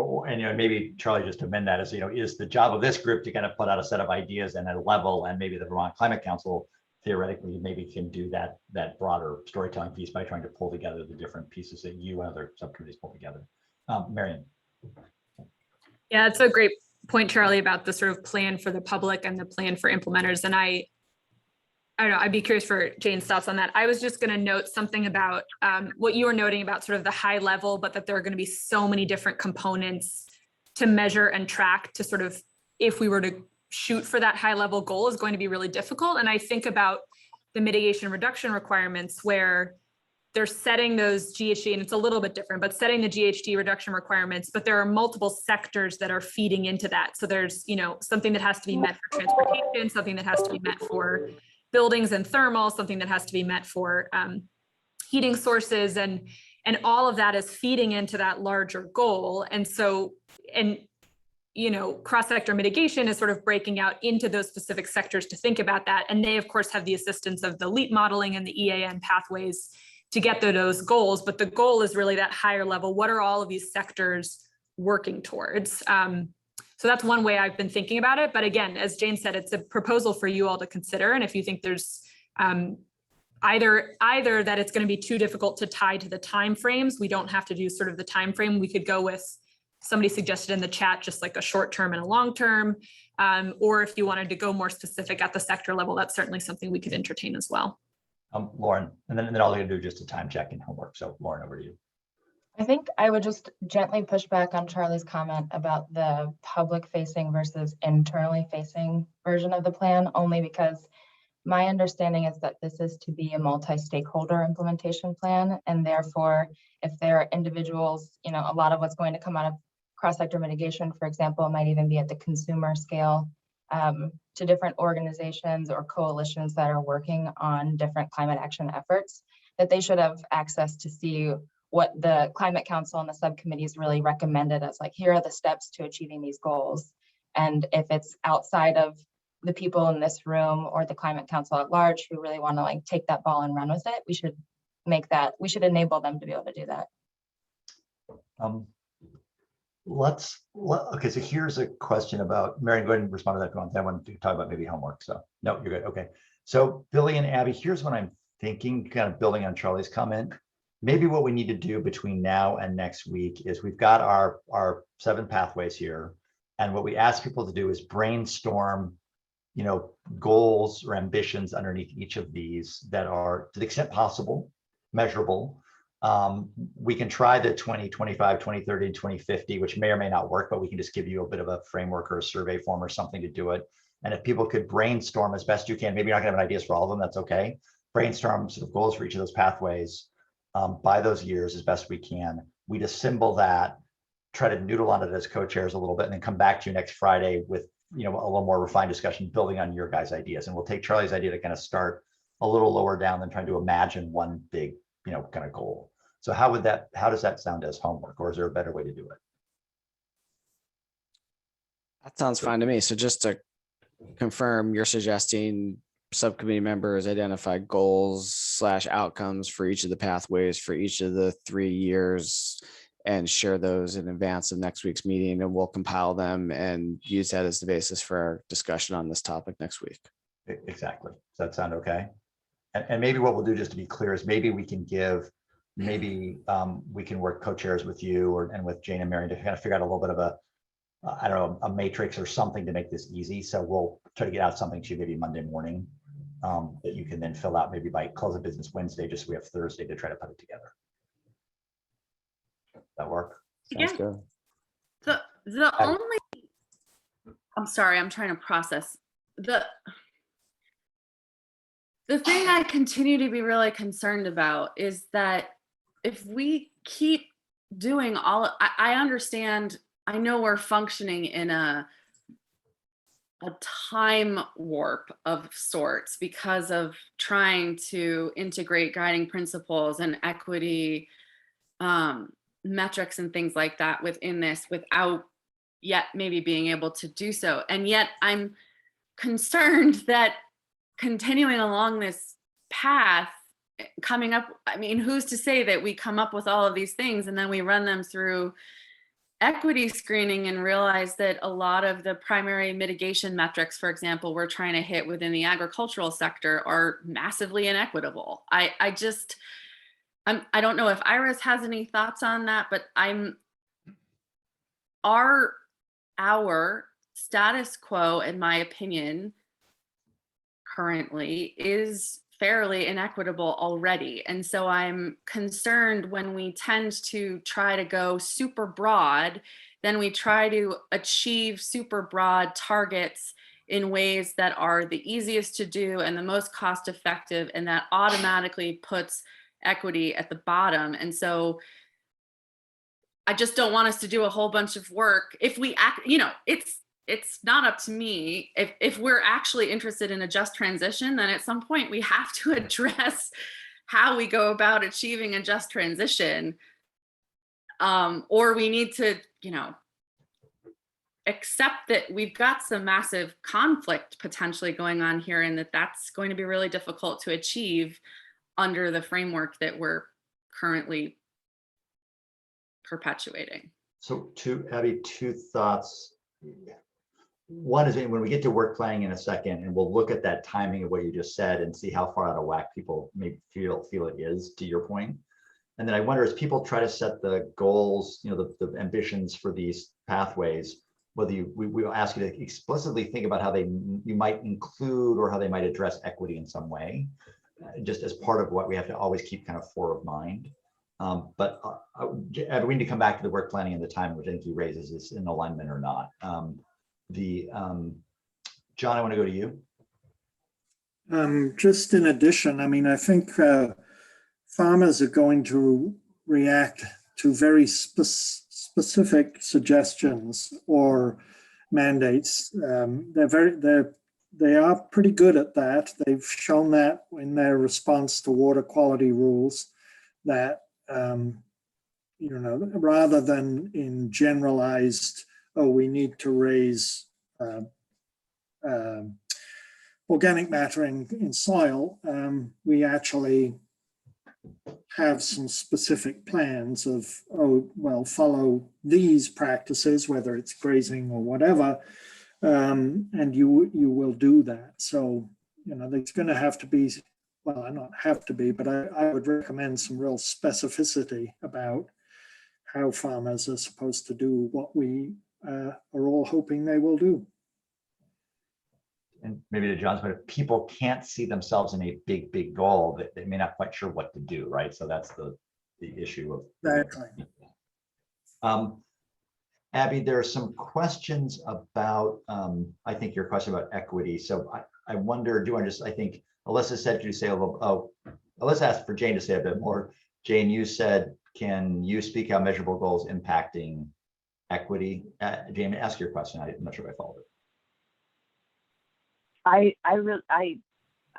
And maybe Charlie, just to amend that, is the job of this group to kind of put out a set of ideas and a level, and maybe the Vermont Climate Council theoretically maybe can do that broader storytelling piece by trying to pull together the different pieces that you and other subcommittees pull together. Marion. Yeah, it's a great point, Charlie, about the sort of plan for the public and the plan for implementers. And I don't know, I'd be curious for Jane's thoughts on that. I was just going to note something about what you were noting about sort of the high level, but that there are going to be so many different components to measure and track to sort of, if we were to shoot for that high level goal, is going to be really difficult. And I think about the mitigation reduction requirements where they're setting those GHG, and it's a little bit different, but setting the GHG reduction requirements, but there are multiple sectors that are feeding into that. So there's, something that has to be met for transportation, something that has to be met for buildings and thermal, something that has to be met for heating sources, and all of that is feeding into that larger goal. And so, cross-sector mitigation is sort of breaking out into those specific sectors to think about that. And they, of course, have the assistance of the LEAP modeling and the EAN pathways to get to those goals. But the goal is really that higher level. What are all of these sectors working towards? So that's one way I've been thinking about it. But again, as Jane said, it's a proposal for you all to consider. And if you think there's either that it's going to be too difficult to tie to the timeframes, we don't have to do sort of the timeframe. We could go with, somebody suggested in the chat, just like a short term and a long term. Or if you wanted to go more specific at the sector level, that's certainly something we could entertain as well. Lauren, and then all they're going to do is just a time check and homework. So Lauren, over to you. I think I would just gently push back on Charlie's comment about the public facing versus internally facing version of the plan, only because my understanding is that this is to be a multi-stakeholder implementation plan. And therefore, if there are individuals, a lot of what's going to come out of cross-sector mitigation, for example, might even be at the consumer scale, to different organizations or coalitions that are working on different climate action efforts, that they should have access to see what the Climate Council and the subcommittees really recommended as like, here are the steps to achieving these goals. And if it's outside of the people in this room or the Climate Council at large who really want to like take that ball and run with it, we should enable them to be able to do that. Okay, so here's a question about, Marion, go ahead and respond to that if you want. I want to talk about maybe homework. So no, you're good. Okay. So Billy and Abby, here's what I'm thinking, kind of building on Charlie's comment. Maybe what we need to do between now and next week is we've got our 7 pathways here. And what we ask people to do is brainstorm, goals or ambitions underneath each of these that are, to the extent possible, measurable. We can try the 2025, 2030, 2050, which may or may not work, but we can just give you a bit of a framework or a survey form or something to do it. And if people could brainstorm as best you can, maybe you're not gonna have ideas for all of them, that's okay. Brainstorm sort of goals for each of those pathways by those years as best we can. We'd assemble that, try to noodle on it as co-chairs a little bit, and then come back to you next Friday with, you know, a little more refined discussion building on your guys' ideas. And we'll take Charlie's idea to kind of start a little lower down than trying to imagine one big, you know, kind of goal. So how does that sound as homework, or is there a better way to do it? That sounds fine to me. So just to confirm, you're suggesting subcommittee members identify goals / outcomes for each of the pathways for each of the 3 years and share those in advance of next week's meeting, and we'll compile them and use that as the basis for our discussion on this topic next week. Exactly. Does that sound okay? And maybe what we'll do, just to be clear, is maybe we can we can work co-chairs with you and with Jane and Mary to kind of figure out a little bit of a, I don't know, a matrix or something to make this easy. So we'll try to get out something to you maybe Monday morning that you can then fill out maybe by close of business Wednesday, just so we have Thursday to try to put it together. That work? Sounds Yeah. good. The only, I'm sorry, I'm trying to process. The thing I continue to be really concerned about is that if we keep doing I understand, I know we're functioning in a time warp of sorts because of trying to integrate guiding principles and equity metrics and things like that within this without yet maybe being able to do so. And yet I'm concerned that continuing along this path, coming up, I mean, who's to say that we come up with all of these things and then we run them through equity screening and realize that a lot of the primary mitigation metrics, for example, we're trying to hit within the agricultural sector are massively inequitable. I don't know if Iris has any thoughts on that, but our status quo, in my opinion, currently is fairly inequitable already. And so I'm concerned when we tend to try to go super broad, then we try to achieve super broad targets in ways that are the easiest to do and the most cost effective, and that automatically puts equity at the bottom. And so I just don't want us to do a whole bunch of work. If we act, you know, it's not up to me. If we're actually interested in a just transition, then at some point we have to address how we go about achieving a just transition. Or we need to, you know, accept that we've got some massive conflict potentially going on here, and that's going to be really difficult to achieve under the framework that we're currently perpetuating. So Abby, two thoughts. One is when we get to work planning in a second, and we'll look at that timing of what you just said and see how far out of whack people may feel it is, to your point. And then I wonder, as people try to set the goals, you know, the ambitions for these pathways, whether we'll ask you to explicitly think about how you might include or how they might address equity in some way, just as part of what we have to always keep kind of fore of mind. But we need to come back to the work planning and the time, which I think he raises is in alignment or not. John, I want to go to you. Just in addition, I mean, I think farmers are going to react to very specific suggestions or mandates. They are pretty good at that. They've shown that in their response to water quality rules, that you know, rather than in generalized, oh, we need to raise organic matter in soil, we actually have some specific plans of, oh, well, follow these practices, whether it's grazing or whatever, and you will do that. So, you know, there's going to have to be, well, not have to be, but I would recommend some real specificity about how farmers are supposed to do what we are all hoping they will do. And maybe to John's point, if people can't see themselves in a big goal, they may not quite sure what to do, right? So that's the issue of Exactly. And Abby, there are some questions about, I think your question about equity. So I wonder, I think Alyssa said you say a little, Alyssa asked for Jane to say a bit more. Jane, you said, can you speak how measurable goals impacting equity? Jane, ask your question. I'm not sure if I followed it.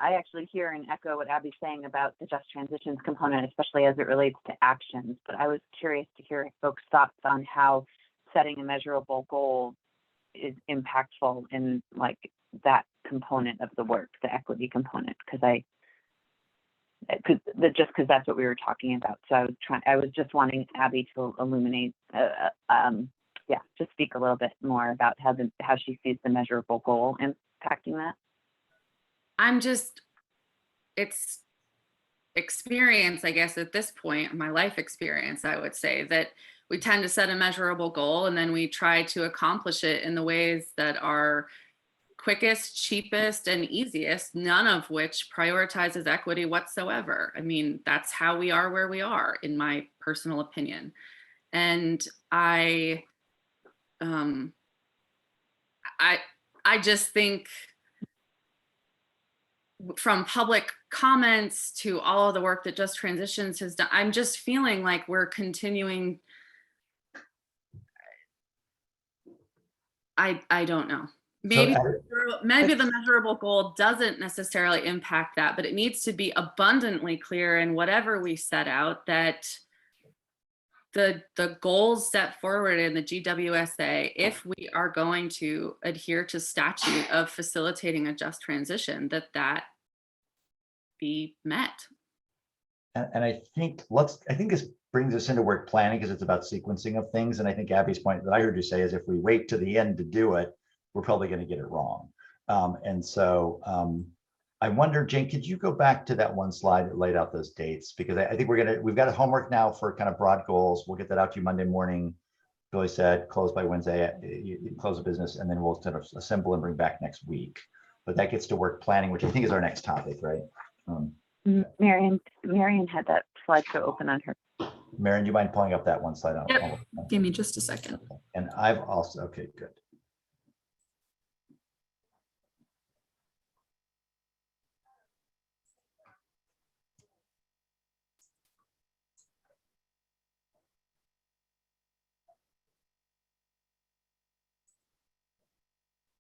I actually hear and echo what Abby's saying about the just transitions component, especially as it relates to actions. But I was curious to hear folks' thoughts on how setting a measurable goal is impactful in like that component of the work, the equity component, because that's what we were talking about. So I was just wanting Abby to illuminate, just speak a little bit more about how she sees the measurable goal impacting that. It's experience, I guess, at this point, my life experience, I would say that we tend to set a measurable goal and then we try to accomplish it in the ways that are quickest, cheapest, and easiest, none of which prioritizes equity whatsoever. I mean, that's how we are where we are, in my personal opinion. And I just think, from public comments to all of the work that Just Transitions has done, I'm just feeling like we're continuing. I don't know. Maybe the measurable goal doesn't necessarily impact that, but it needs to be abundantly clear in whatever we set out that the goals set forward in the GWSA, if we are going to adhere to statute of facilitating a just transition, that be met. And I think this brings us into work planning because it's about sequencing of things. And I think Abby's point that I heard you say is if we wait to the end to do it, we're probably going to get it wrong. I wonder, Jane, could you go back to that one slide that laid out those dates? Because I think we've got a homework now for kind of broad goals. We'll get that out to you Monday morning. Billy said close by Wednesday, you close the business, and then we'll sort of assemble and bring back next week. But that gets to work planning, which I think is our next topic, right? Marion had that slideshow open on her. Marion, do you mind pulling up that one slide? Yep. Give me just a second. And I've also, okay, good.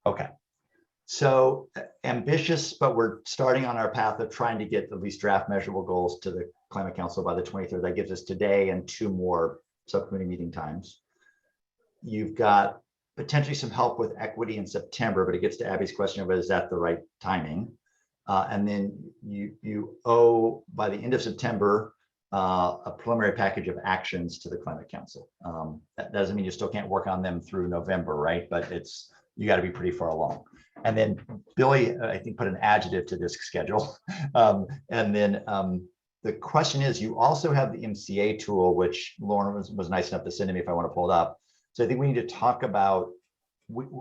Okay, so ambitious, but we're starting on our path of trying to get at least draft measurable goals to the Climate Council by the 23rd. That gives us today and 2 more subcommittee meeting times. You've got potentially some help with equity in September, but it gets to Abby's question of is that the right timing? And then you owe by the end of September a preliminary package of actions to the Climate Council. That doesn't mean you still can't work on them through November, right? But you got to be pretty far along. And then Billy, I think, put an adjective to this schedule. And then the question is, you also have the MCA tool, which Lauren was nice enough to send to me if I want to pull it up. So I think we need to talk about,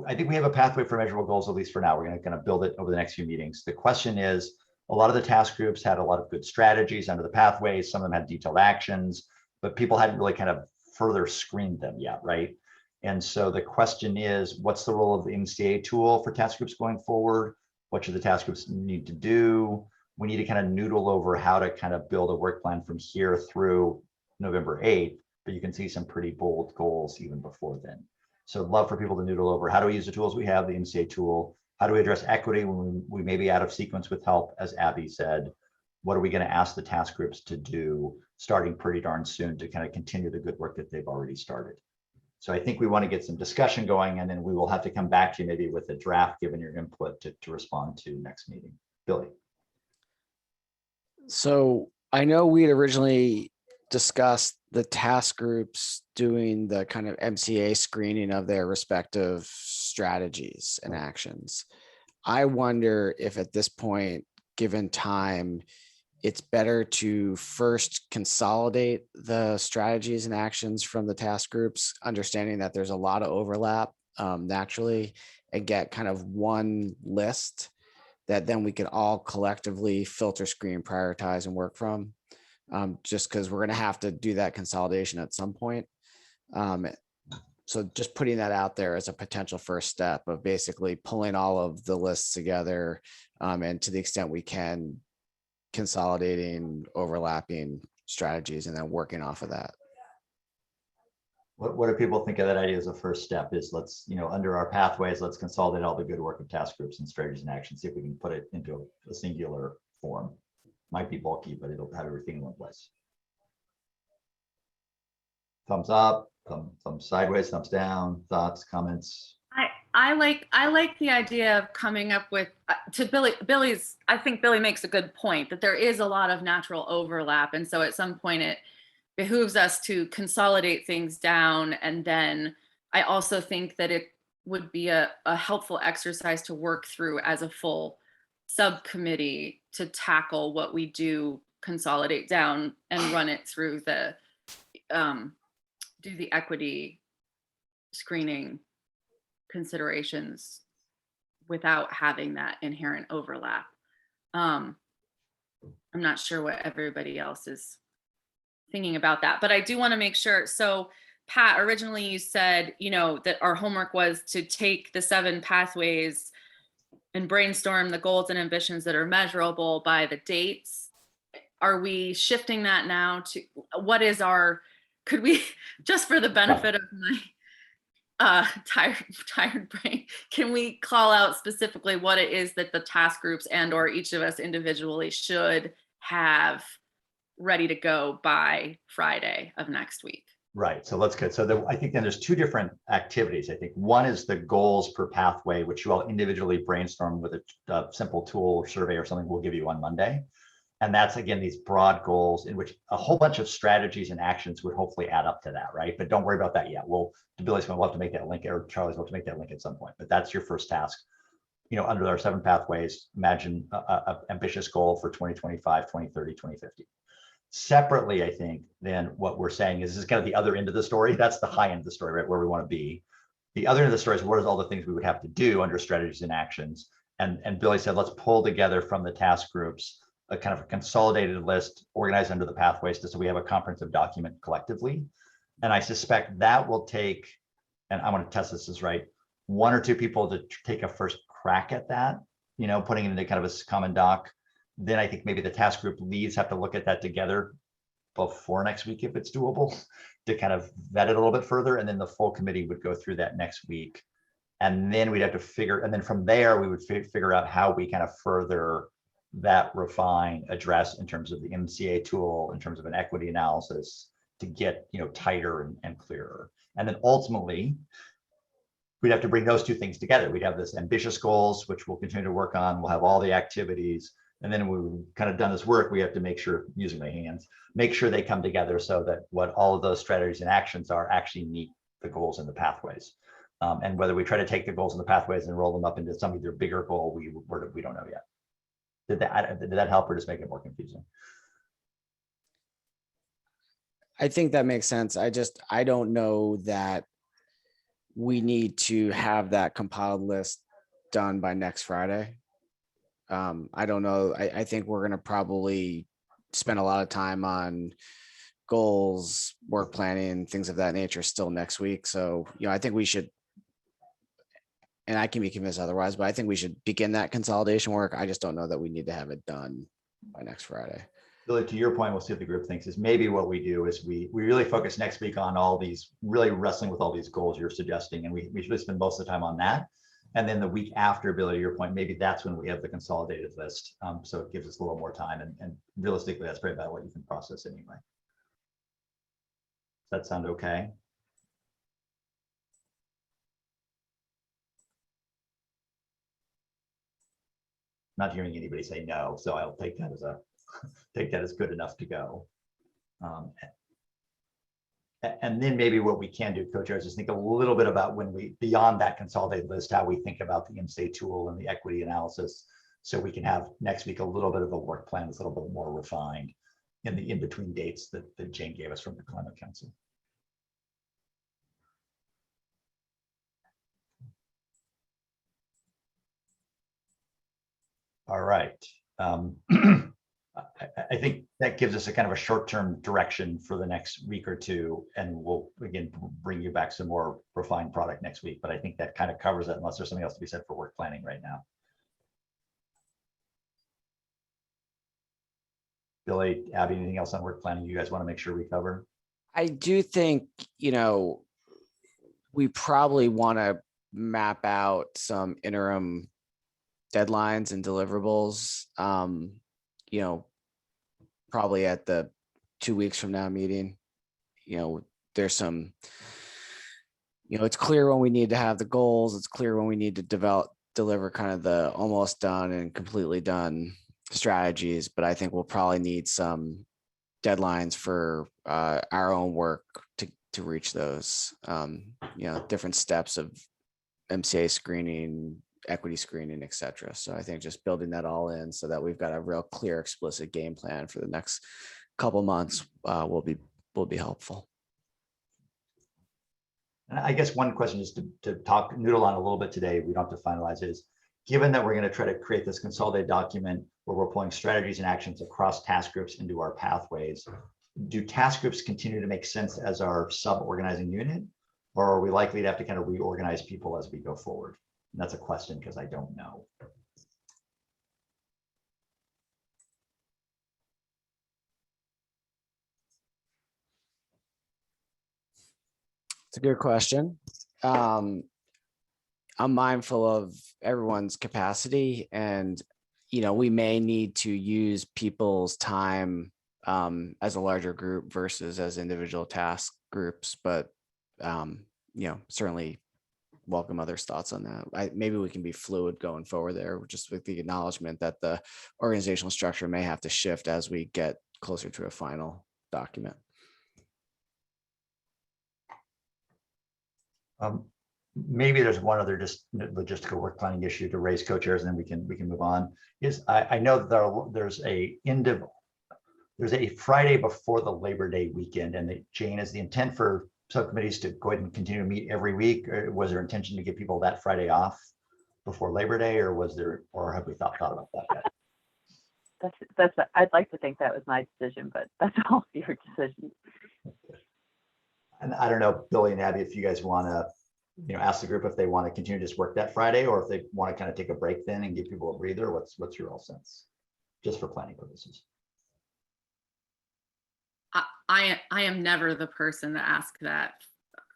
I think we have a pathway for measurable goals, at least for now. We're going to kind of build it over the next few meetings. The question is, a lot of the task groups had a lot of good strategies under the pathways. Some of them had detailed actions, but people hadn't really kind of further screened them yet, right? And so the question is, what's the role of the MCA tool for task groups going forward? What should the task groups need to do? We need to kind of noodle over how to kind of build a work plan from here through November 8th, but you can see some pretty bold goals even before then. So I'd love for people to noodle over how do we use the tools we have, the MCA tool? How do we address equity when we may be out of sequence with help, as Abby said? What are we going to ask the task groups to do starting pretty darn soon to kind of continue the good work that they've already started? So I think we want to get some discussion going, and then we will have to come back to you maybe with a draft given your input to respond to next meeting. Billy. So I know we had originally discussed the task groups doing the kind of MCA screening of their respective strategies and actions. I wonder if at this point, given time, it's better to first consolidate the strategies and actions from the task groups, understanding that there's a lot of overlap naturally, and get kind of one list that then we can all collectively filter, screen, prioritize, and work from. Just because we're going to have to do that consolidation at some point. So just putting that out there as a potential first step of basically pulling all of the lists together, and to the extent we can, consolidating, overlapping strategies, and then working off of that. What do people think of that idea as a first step? Is let's, under our pathways, let's consolidate all the good work of task groups and strategies and actions, see if we can put it into a singular form. Might be bulky, but it'll have everything in one place. Thumbs up, thumbs sideways, thumbs down, thoughts, comments. I like the idea of coming up with, to Billy's, I think Billy makes a good point that there is a lot of natural overlap. And so at some point it behooves us to consolidate things down. And then I also think that it would be a helpful exercise to work through as a full subcommittee to tackle what we do consolidate down and run it through the, do the equity screening considerations without having that inherent overlap. I'm not sure what everybody else is thinking about that, but I do want to make sure. So Pat, originally you said, that our homework was to take the 7 pathways and brainstorm the goals and ambitions that are measurable by the dates. Are we shifting that now to what is could we, just for the benefit of my tired brain, can we call out specifically what it is that the task groups and or each of us individually should have ready to go by Friday of next week? Right, so let's get, so I think then there's 2 different activities. I think one is the goals per pathway, which you all individually brainstorm with a simple tool or survey or something we'll give you on Monday. And that's, again, these broad goals in which a whole bunch of strategies and actions would hopefully add up to that, right? But don't worry about that yet. To Billy's point, we'll have to make that link, or Charlie's will have to make that link at some point. But that's your first task. Under our 7 pathways, imagine an ambitious goal for 2025, 2030, 2050. Separately, I think, then what we're saying is this is kind of the other end of the story. That's the high end of the story, right? Where we want to be. The other end of the story is what is all the things we would have to do under strategies and actions. And Billy said, let's pull together from the task groups a kind of a consolidated list organized under the pathways so we have a comprehensive document collectively. And I suspect that will take, and I want to test this is right, 1 or 2 people to take a first crack at that, putting it into kind of a common doc. Then I think maybe the task group leads have to look at that together before next week, if it's doable, to kind of vet it a little bit further. And then the full committee would go through that next week. And then we'd have to and then from there, we would figure out how we kind of further that refine, address in terms of the MCA tool, in terms of an equity analysis to get, tighter and clearer. And then ultimately, we'd have to bring those 2 things together. We'd have this ambitious goals, which we'll continue to work on. We'll have all the activities. And then we've kind of done this work. We have to make sure, using my hands, make sure they come together so that what all of those strategies and actions are actually meet the goals and the pathways. And whether we try to take the goals and the pathways and roll them up into some either bigger goal, we don't know yet. Did that help or just make it more confusing? I think that makes sense. I don't know that we need to have that compiled list done by next Friday. I don't know. I think we're going to probably spend a lot of time on goals, work planning, things of that nature still next week. So, I think we should, and I can be convinced otherwise, but I think we should begin that consolidation work. I just don't know that we need to have it done by next Friday. Billy, to your point, we'll see what the group thinks is maybe what we do is we really focus next week on all these, really wrestling with all these goals you're suggesting. And we should spend most of the time on that. And then the week after, Billy, to your point, maybe that's when we have the consolidated list. So it gives us a little more time. And realistically, that's probably about what you can process anyway. Does that sound okay? Not hearing anybody say no, so I'll take that as good enough to go. And then maybe what we can do, co-chairs, is think a little bit about when we, beyond that consolidated list, how we think about the MSA tool and the equity analysis. So we can have next week a little bit of a work plan that's a little bit more refined in the in-between dates that Jane gave us from the Climate Council. All right. I think that gives us a kind of a short-term direction for the next week or two, and we'll again bring you back some more refined product next week. But I think that kind of covers it, unless there's something else to be said for work planning right now. Billy, Abby, anything else on work planning you guys want to make sure we cover? I do think, we probably want to map out some interim deadlines and deliverables, probably at the 2 weeks from now meeting. There's some, it's clear when we need to have the goals. It's clear when we need to deliver kind of the almost done and completely done strategies, but I think we'll probably need some deadlines for our own work to reach those, different steps of MCA screening, equity screening, et cetera. So I think just building that all in so that we've got a real clear, explicit game plan for the next couple months will be helpful. And I guess one question is to noodle on a little bit today, we don't have to finalize it, is given that we're going to try to create this consolidated document where we're pulling strategies and actions across task groups into our pathways, do task groups continue to make sense as our sub-organizing unit, or are we likely to have to kind of reorganize people as we go forward? And that's a question because I don't know. It's a good question. I'm mindful of everyone's capacity, and we may need to use people's time as a larger group versus as individual task groups, but certainly welcome others' thoughts on that. Maybe we can be fluid going forward there, just with the acknowledgement that the organizational structure may have to shift as we get closer to a final document. Maybe there's one other just logistical work planning issue to raise co-chairs, and then we can move on. I know that there's a Friday before the Labor Day weekend, and Jane, is the intent for subcommittees to go ahead and continue to meet every week, or was there intention to give people that Friday off before Labor Day, or have we thought about that yet? I'd like to think that was my decision, but that's all your decision. And I don't know, Billy and Abby, if you guys want to, ask the group if they want to continue to just work that Friday, or if they want to kind of take a break then and give people a breather. What's your all sense, just for planning purposes? I am never the person to ask that.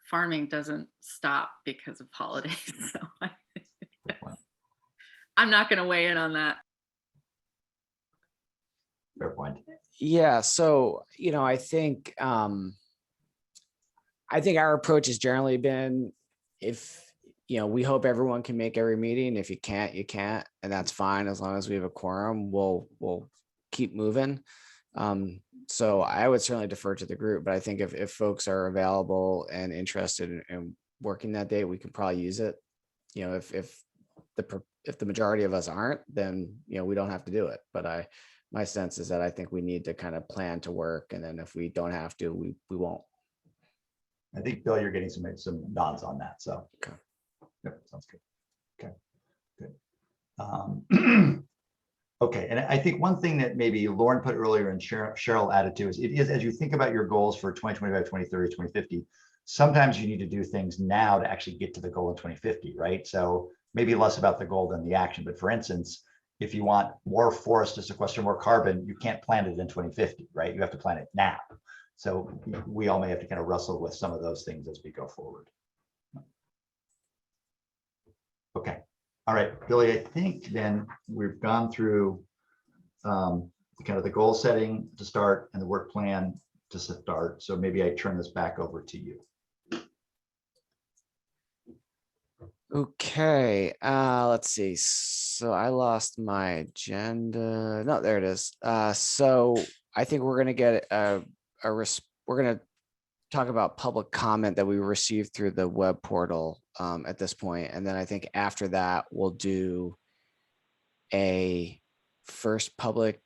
Farming doesn't stop because of holidays, so I'm not going to weigh in on that. Fair point. Yeah, so I think our approach has generally been, if we hope everyone can make every meeting. If you can't, you can't, and that's fine. As long as we have a quorum, we'll keep moving. So I would certainly defer to the group, but I think if folks are available and interested in working that day, we can probably use it. If the majority of us aren't, then we don't have to do it. But my sense is that I think we need to kind of plan to work, and then if we don't have to, we won't. I think, Bill, you're getting some nods on that. So okay. Yep, sounds good. Okay, good. Okay, and I think one thing that maybe Lauren put earlier and Cheryl added to is, as you think about your goals for 2025, 2030, 2050, sometimes you need to do things now to actually get to the goal in 2050, right? So maybe less about the goal than the action. But for instance, if you want more forest to sequester more carbon, you can't plant it in 2050, right? You have to plant it now. So we all may have to kind of wrestle with some of those things as we go forward. Okay. All right, Billy, I think then we've gone through kind of the goal setting to start and the work plan to start. So maybe I turn this back over to you. Okay, let's see. So I lost my agenda. No, there it is. So I think we're gonna get we're gonna talk about public comment that we received through the web portal at this point. And then I think after that, we'll do a first public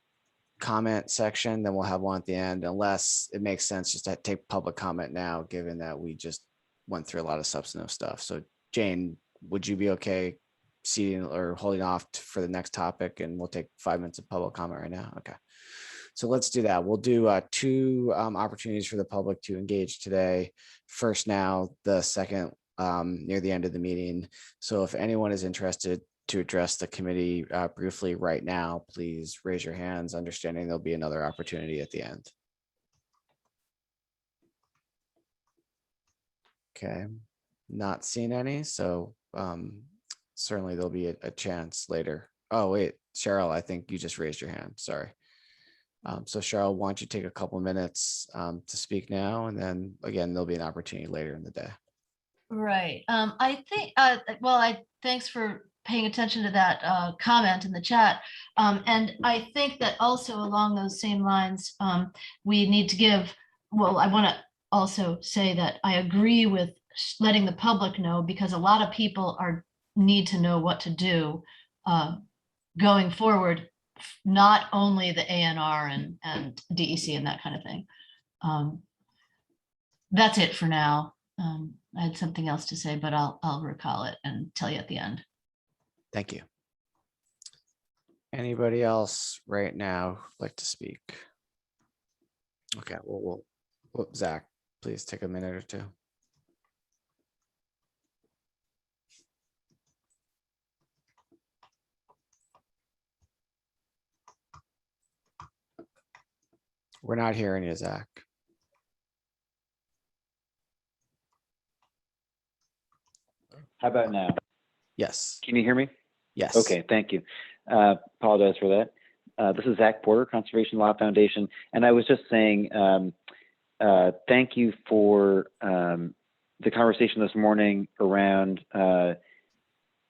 comment section, then we'll have one at the end, unless it makes sense just to take public comment now, given that we just went through a lot of substantive stuff. So Jane, would you be okay seating or holding off for the next topic, and we'll take 5 minutes of public comment right now? Okay. So let's do that. We'll do two opportunities for the public to engage today. First now, the second near the end of the meeting. So if anyone is interested to address the committee briefly right now, please raise your hands, understanding there'll be another opportunity at the end. Okay, not seeing any, so certainly there'll be a chance later. Oh, wait, Cheryl, I think you just raised your hand, sorry. So Cheryl, why don't you take a couple minutes to speak now, and then again, there'll be an opportunity later in the day. Right. I think, thanks for paying attention to that comment in the chat. And I think that also along those same lines, we need to give, I want to also say that I agree with letting the public know, because a lot of people need to know what to do going forward, not only the ANR and DEC and that kind of thing. That's it for now. I had something else to say, but I'll recall it and tell you at the end. Thank you. Anybody else right now like to speak? Okay, well, Zach, please take a minute or two. We're not hearing you, Zach. How about now? Yes. Can you hear me? Yes. Okay, thank you. Apologize for that. This is Zach Porter, Conservation Law Foundation, and I was just saying thank you for the conversation this morning around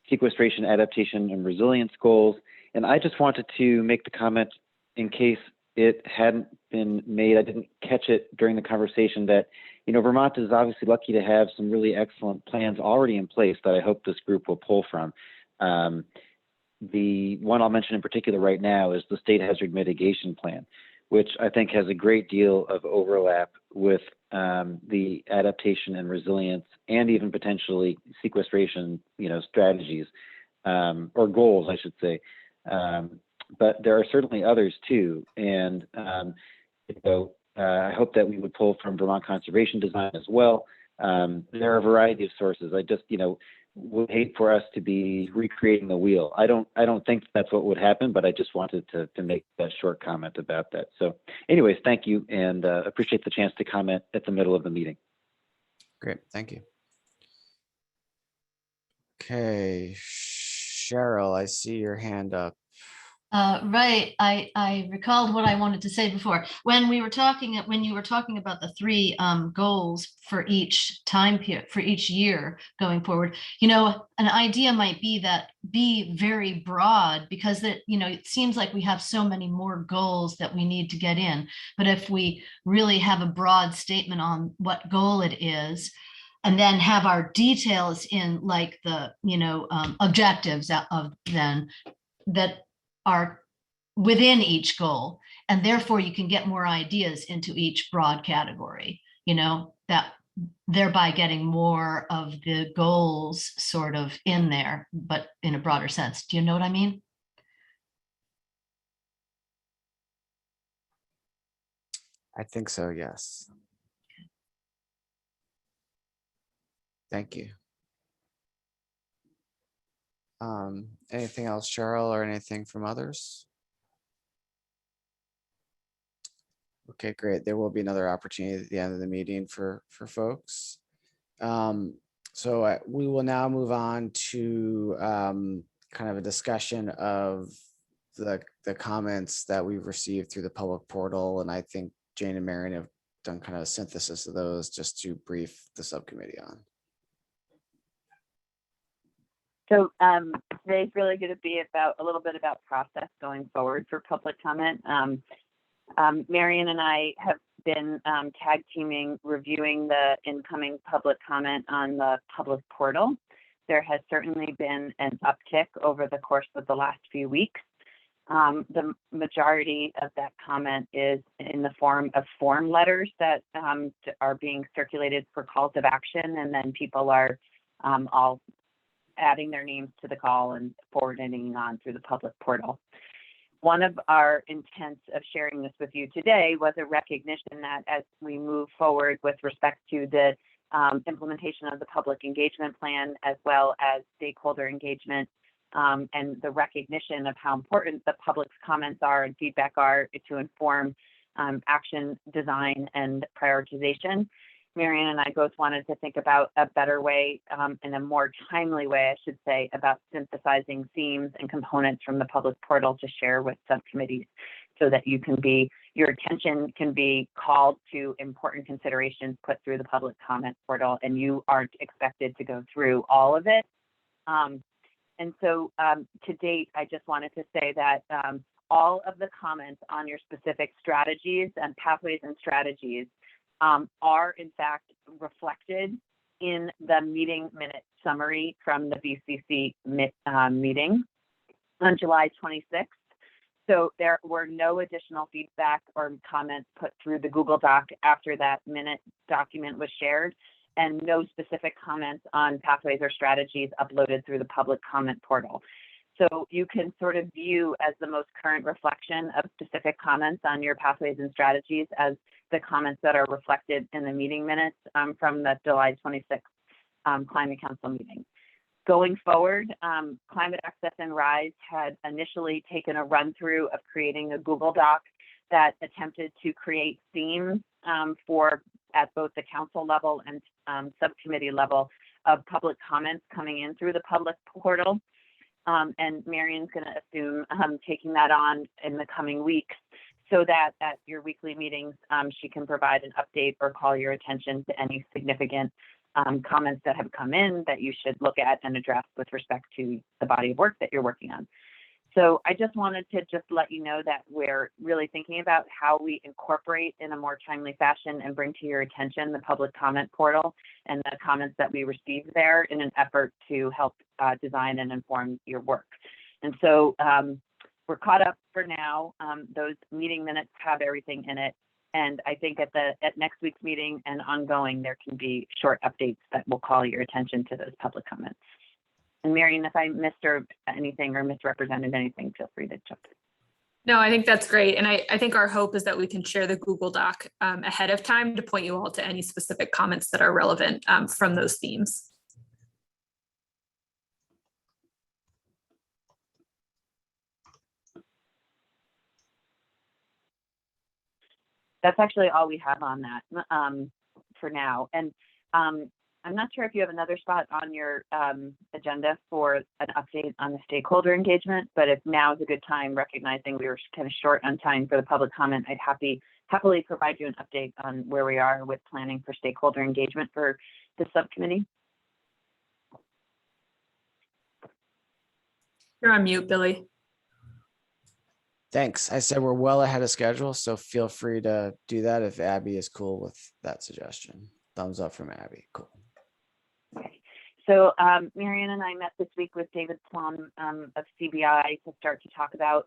sequestration, adaptation, and resilience goals. And I just wanted to make the comment, in case it hadn't been made, I didn't catch it during the conversation, that Vermont is obviously lucky to have some really excellent plans already in place that I hope this group will pull from. The one I'll mention in particular right now is the State Hazard Mitigation Plan, which I think has a great deal of overlap with the adaptation and resilience, and even potentially sequestration, strategies or goals, I should say. But there are certainly others too, and I hope that we would pull from Vermont conservation design as well. There are a variety of sources. I just, would hate for us to be recreating the wheel. I don't think that's what would happen, but I just wanted to make that short comment about that. So anyways, thank you, and appreciate the chance to comment at the middle of the meeting. Great, thank you. Okay, Cheryl, I see your hand up. Right. I recalled what I wanted to say before. When you were talking about the three goals for each time period, for each year going forward, an idea might be very broad, because it seems like we have so many more goals that we need to get in. But if we really have a broad statement on what goal it is, and then have our details in, like the objectives of then that are within each goal, and therefore you can get more ideas into each broad category, that thereby getting more of the goals sort of in there, but in a broader sense. Do you know what I mean? I think so, yes. Thank you. Anything else, Cheryl, or anything from others? Okay, great. There will be another opportunity at the end of the meeting for folks. So we will now move on to kind of a discussion of the comments that we've received through the public portal. And I think Jane and Marion have done kind of a synthesis of those just to brief the subcommittee on. So today's really going to be a little bit about process going forward for public comment. Marion and I have been tag teaming, reviewing the incoming public comment on the public portal. There has certainly been an uptick over the course of the last few weeks. The majority of that comment is in the form of form letters that are being circulated for calls of action, and then people are all adding their names to the call and forwarding on through the public portal. One of our intents of sharing this with you today was a recognition that as we move forward with respect to the implementation of the public engagement plan, as well as stakeholder engagement, and the recognition of how important the public's comments are and feedback are to inform action design and prioritization. Marion and I both wanted to think about a better way, in a more timely way, I should say, about synthesizing themes and components from the public portal to share with subcommittees, so that your attention can be called to important considerations put through the public comment portal, and you aren't expected to go through all of it. And so to date, I just wanted to say that all of the comments on your specific strategies and pathways and strategies are in fact reflected in the meeting minute summary from the VCC meeting on July 26th. So there were no additional feedback or comments put through the Google Doc after that minute document was shared, and no specific comments on pathways or strategies uploaded through the public comment portal. So you can sort of view as the most current reflection of specific comments on your pathways and strategies as the comments that are reflected in the meeting minutes from the July 26th Climate Council meeting. Going forward, Climate Access and RISE had initially taken a run through of creating a Google Doc that attempted to create themes for at both the council level and subcommittee level of public comments coming in through the public portal. And Marion's going to assume taking that on in the coming weeks, so that at your weekly meetings, she can provide an update or call your attention to any significant comments that have come in that you should look at and address with respect to the body of work that you're working on. So I just wanted to let you know that we're really thinking about how we incorporate in a more timely fashion and bring to your attention the public comment portal and the comments that we receive there in an effort to help design and inform your work. And so we're caught up for now. Those meeting minutes have everything in it. And I think at next week's meeting and ongoing, there can be short updates that will call your attention to those public comments. And Marion, if I missed anything or misrepresented anything, feel free to jump in. No, I think that's great. And I think our hope is that we can share the Google Doc ahead of time to point you all to any specific comments that are relevant from those themes. That's actually all we have on that for now. And I'm not sure if you have another spot on your agenda for an update on the stakeholder engagement, but if now is a good time, recognizing we were kind of short on time for the public comment, I'd happily provide you an update on where we are with planning for stakeholder engagement for the subcommittee. You're on mute, Billy. Thanks. I said we're well ahead of schedule, so feel free to do that if Abby is cool with that suggestion. Thumbs up from Abby. Cool. Okay. So Marion and I met this week with David Plum of CBI to start to talk about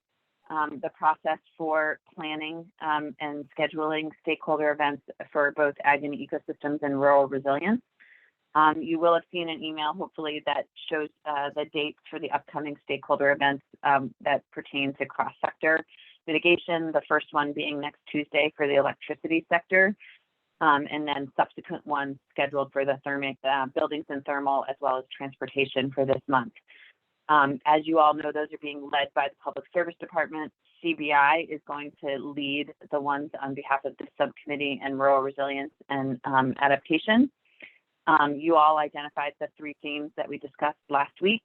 the process for planning and scheduling stakeholder events for both ag and ecosystems and rural resilience. You will have seen an email, hopefully, that shows the dates for the upcoming stakeholder events that pertain to cross-sector mitigation, the first one being next Tuesday for the electricity sector, and then subsequent ones scheduled for the buildings and thermal, as well as transportation for this month. As you all know, those are being led by the Public Service Department. CBI is going to lead the ones on behalf of the subcommittee and rural resilience and adaptation. You all identified the 3 themes that we discussed last week.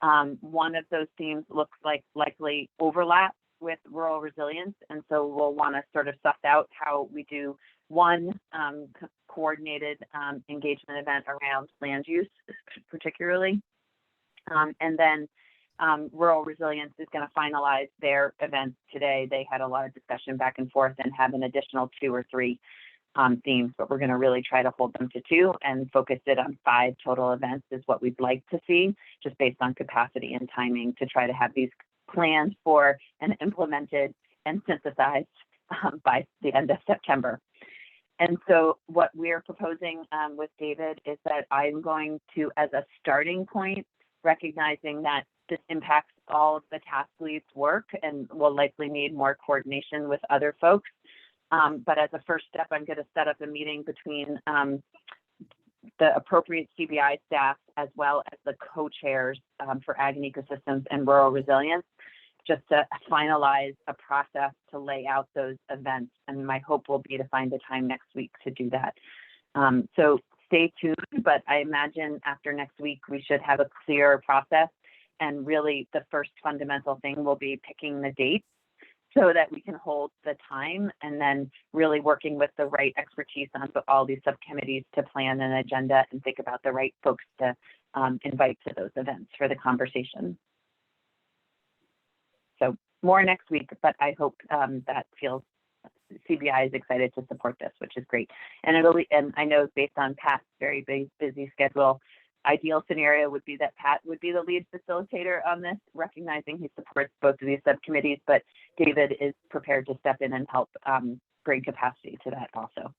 One of those themes looks like likely overlap with rural resilience, and so we'll want to sort of suss out how we do one coordinated engagement event around land use, particularly. And then rural resilience is going to finalize their events today. They had a lot of discussion back and forth and have an additional 2 or 3 themes, but we're going to really try to hold them to 2 and focus it on 5 total events is what we'd like to see, just based on capacity and timing, to try to have these planned for and implemented and synthesized by the end of September. And so what we're proposing with David is that I'm going to, as a starting point, recognizing that This impacts all of the task leads work and will likely need more coordination with other folks. But as a first step, I'm going to set up a meeting between the appropriate CBI staff as well as the co-chairs for ag and ecosystems and rural resilience, just to finalize a process to lay out those events. And my hope will be to find a time next week to do that. So stay tuned, but I imagine after next week, we should have a clearer process. And really the first fundamental thing will be picking the dates so that we can hold the time, and then really working with the right expertise on all these subcommittees to plan an agenda and think about the right folks to invite to those events for the conversation. So more next week, but I hope that feels CBI is excited to support this, which is great. And I know based on Pat's very busy schedule, ideal scenario would be that Pat would be the lead facilitator on this, recognizing he supports both of these subcommittees, but David is prepared to step in and help bring capacity to that also.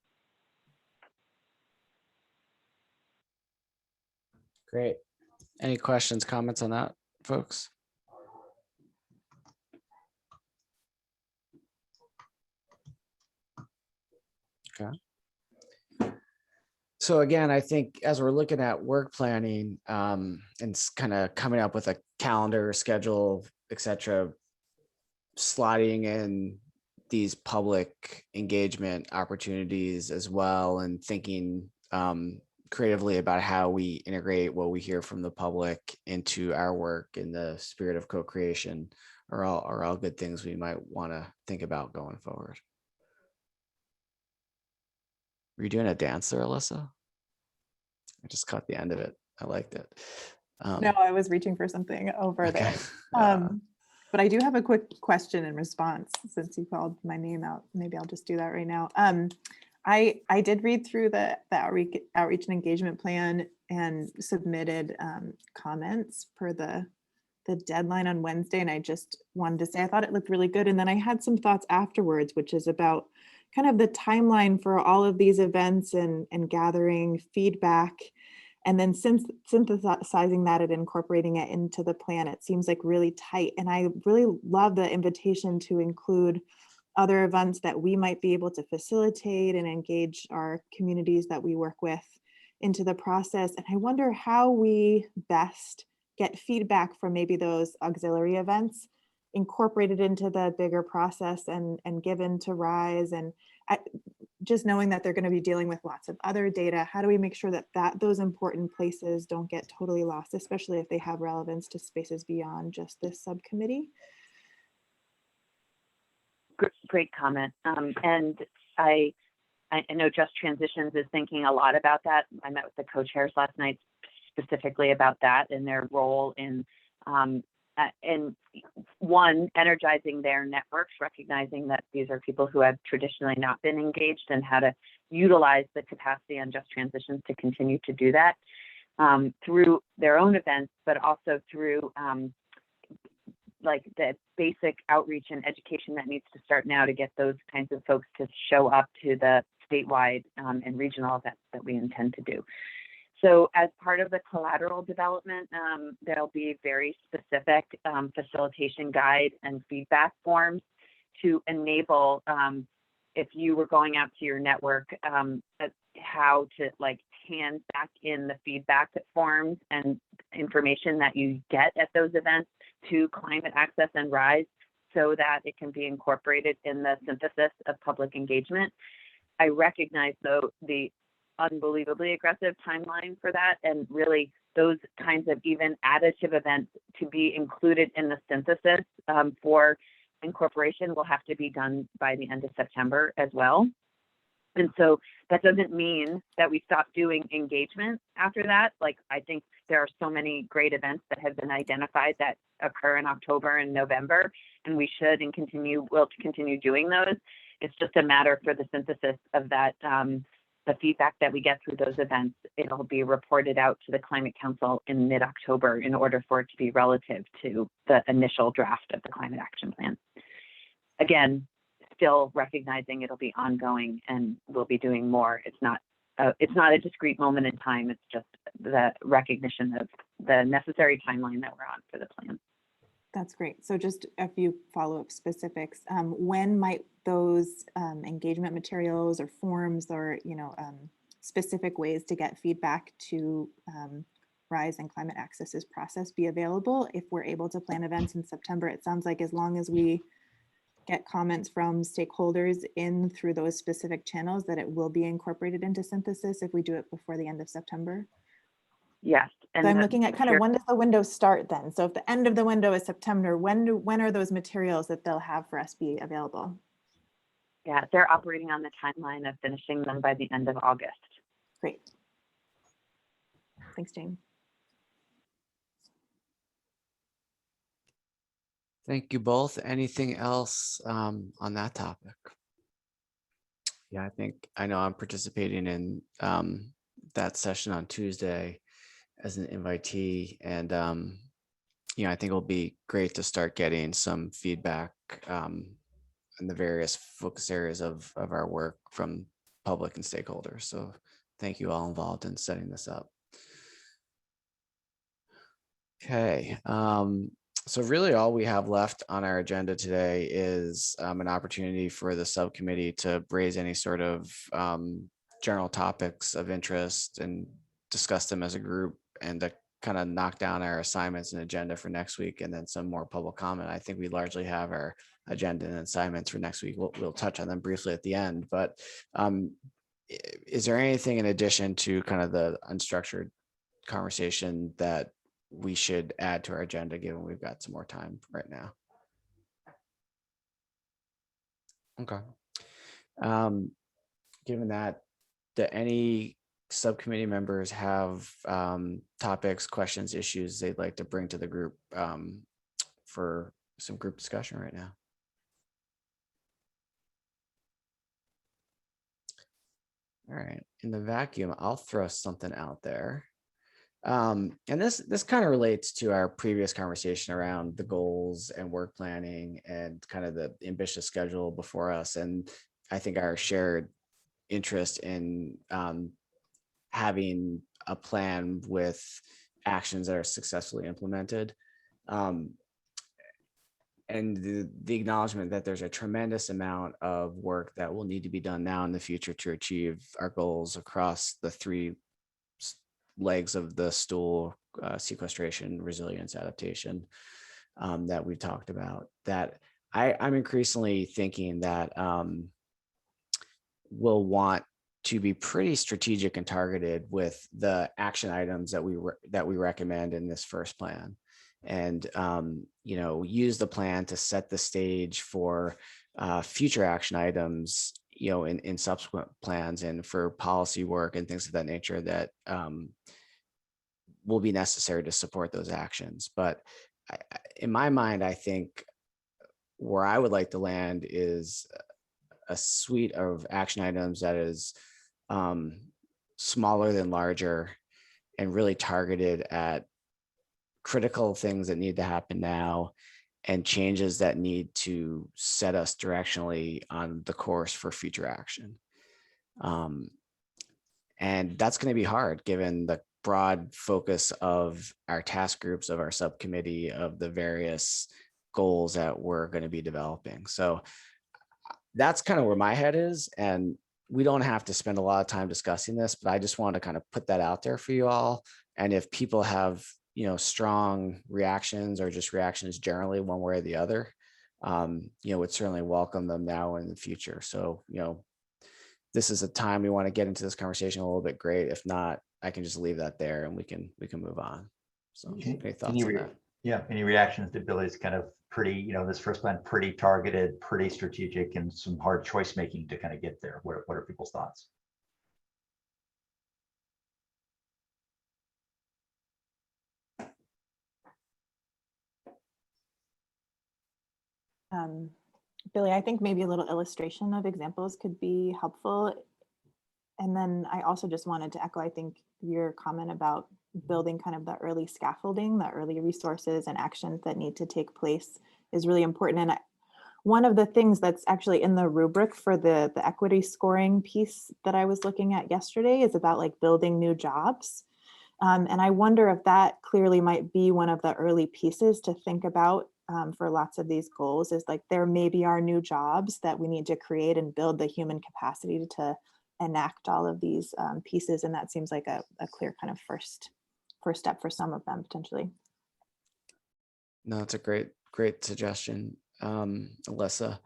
Great. Any questions, comments on that, folks? Okay. So again, I think as we're looking at work planning and kind of coming up with a calendar, schedule, etc., slotting in these public engagement opportunities as well, and thinking creatively about how we integrate what we hear from the public into our work in the spirit of co-creation are all good things we might want to think about going forward. Were you doing a dance there, Alyssa? I just caught the end of it. I liked it. No, I was reaching for something over Okay. there. But I do have a quick question in response since you called my name out. Maybe I'll just do that right now. I did read through the outreach and engagement plan and submitted comments per the deadline on Wednesday. And I just wanted to say, I thought it looked really good. And then I had some thoughts afterwards, which is about kind of the timeline for all of these events and gathering feedback. And then synthesizing that and incorporating it into the plan, it seems like really tight. And I really love the invitation to include other events that we might be able to facilitate and engage our communities that we work with into the process. And I wonder how we best get feedback from maybe those auxiliary events incorporated into the bigger process and given to RISE. And just knowing that they're going to be dealing with lots of other data, how do we make sure that those important places don't get totally lost, especially if they have relevance to spaces beyond just this subcommittee? Great comment. And I know Just Transitions is thinking a lot about that. I met with the co-chairs last night specifically about that and their role in one, energizing their networks, recognizing that these are people who have traditionally not been engaged, and how to utilize the capacity on Just Transitions to continue to do that through their own events, but also through like the basic outreach and education that needs to start now to get those kinds of folks to show up to the statewide and regional events that we intend to do. So as part of the collateral development, there'll be very specific facilitation guide and feedback forms to enable, if you were going out to your network, how to like hand back in the feedback forms and information that you get at those events to Climate Access and RISE, so that it can be incorporated in the synthesis of public engagement. I recognize, though, the unbelievably aggressive timeline for that, and really those kinds of even additive events to be included in the synthesis for incorporation will have to be done by the end of September as well. And so that doesn't mean that we stop doing engagement after that. Like, I think there are so many great events that have been identified that occur in October and November, and we should and will continue doing those. It's just a matter for the synthesis of that, the feedback that we get through those events. It'll be reported out to the Climate Council in mid-October in order for it to be relative to the initial draft of the Climate Action Plan. Again, still recognizing it'll be ongoing and we'll be doing more. It's not a discrete moment in time. It's just the recognition of the necessary timeline that we're on for the plan. That's great. So just a few follow-up specifics. When might those engagement materials or forms or, specific ways to get feedback to Rise and Climate Access's process be available? If we're able to plan events in September, it sounds like as long as we get comments from stakeholders in through those specific channels, that it will be incorporated into synthesis if we do it before the end of September. Yes. So I'm looking at kind of when does the window start then? So if the end of the window is September, when are those materials that they'll have for us be available? Yeah, they're operating on the timeline of finishing them by the end of August. Great. Thanks, Jane. Thank you both. Anything else on that topic? Yeah, I know I'm participating in that session on Tuesday as an invitee, and I think it'll be great to start getting some feedback in the various focus areas of our work from public and stakeholders. So thank you all involved in setting this up. Okay. So really all we have left on our agenda today is an opportunity for the subcommittee to raise any sort of general topics of interest and discuss them as a group, and to kind of knock down our assignments and agenda for next week, and then some more public comment. I think we largely have our agenda and assignments for next week. We'll touch on them briefly at the end, but is there anything in addition to kind of the unstructured conversation that we should add to our agenda, given we've got some more time right now? Okay. Given that, do any subcommittee members have topics, questions, issues they'd like to bring to the group for some group discussion right now? All right, in the vacuum, I'll throw something out there. And this kind of relates to our previous conversation around the goals and work planning and kind of the ambitious schedule before us. And I think our shared interest in having a plan with actions that are successfully implemented. And the acknowledgement that there's a tremendous amount of work that will need to be done now in the future to achieve our goals across the three legs of the stool: sequestration, resilience, adaptation, that we talked about. That I'm increasingly thinking that we'll want to be pretty strategic and targeted with the action items that we recommend in this first plan, and use the plan to set the stage for future action items, in subsequent plans, and for policy work and things of that nature that will be necessary to support those actions. But in my mind, I think where I would like to land is a suite of action items that is smaller than larger and really targeted at critical things that need to happen now and changes that need to set us directionally on the course for future action. And that's going to be hard given the broad focus of our task groups, of our subcommittee, of the various goals that we're going to be developing. So that's kind of where my head is. And we don't have to spend a lot of time discussing this, but I just want to kind of put that out there for you all. And if people have, strong reactions or just reactions generally one way or the other, would certainly welcome them now and in the future. So, this is a time we want to get into this conversation a little bit. Great. If not, I can just leave that there and we can move on. So any thoughts on that? Yeah, any reactions to Billy's kind of pretty, this first plan, pretty targeted, pretty strategic, and some hard choice making to kind of get there. What are people's thoughts? Billy, I think maybe a little illustration of examples could be helpful. And then I also just wanted to echo, I think, your comment about building kind of the early scaffolding, the early resources and actions that need to take place is really important. And one of the things that's actually in the rubric for the equity scoring piece that I was looking at yesterday is about like building new jobs. And I wonder if that clearly might be one of the early pieces to think about for lots of these goals, is like there maybe are new jobs that we need to create and build the human capacity to enact all of these pieces. And that seems like a clear kind of first step for some of them potentially. No, it's a great suggestion, Alyssa.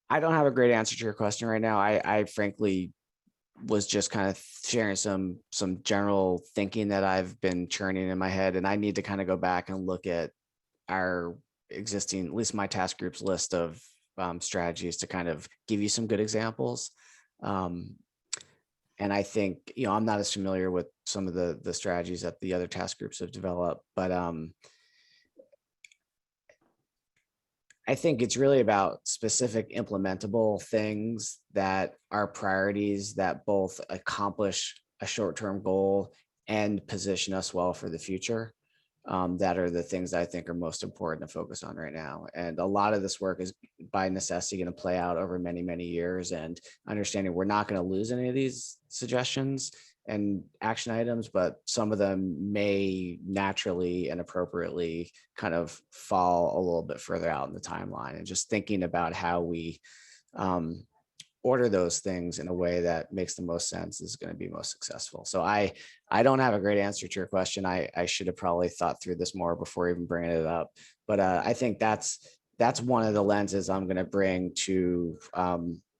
I don't have a great answer to your question right now. I frankly was just kind of sharing some general thinking that I've been churning in my head, and I need to kind of go back and look at our existing, at least my task group's list of strategies to kind of give you some good examples. And I think, I'm not as familiar with some of the strategies that the other task groups have developed, but I think it's really about specific implementable things that are priorities that both accomplish a short-term goal and position us well for the future. That are the things that I think are most important to focus on right now. And a lot of this work is by necessity going to play out over many, many years, and understanding we're not going to lose any of these suggestions and action items, but some of them may naturally and appropriately kind of fall a little bit further out in the timeline, and just thinking about how we order those things in a way that makes the most sense is going to be most successful. So I don't have a great answer to your question. I should have probably thought through this more before even bringing it up, but I think that's one of the lenses I'm going to bring to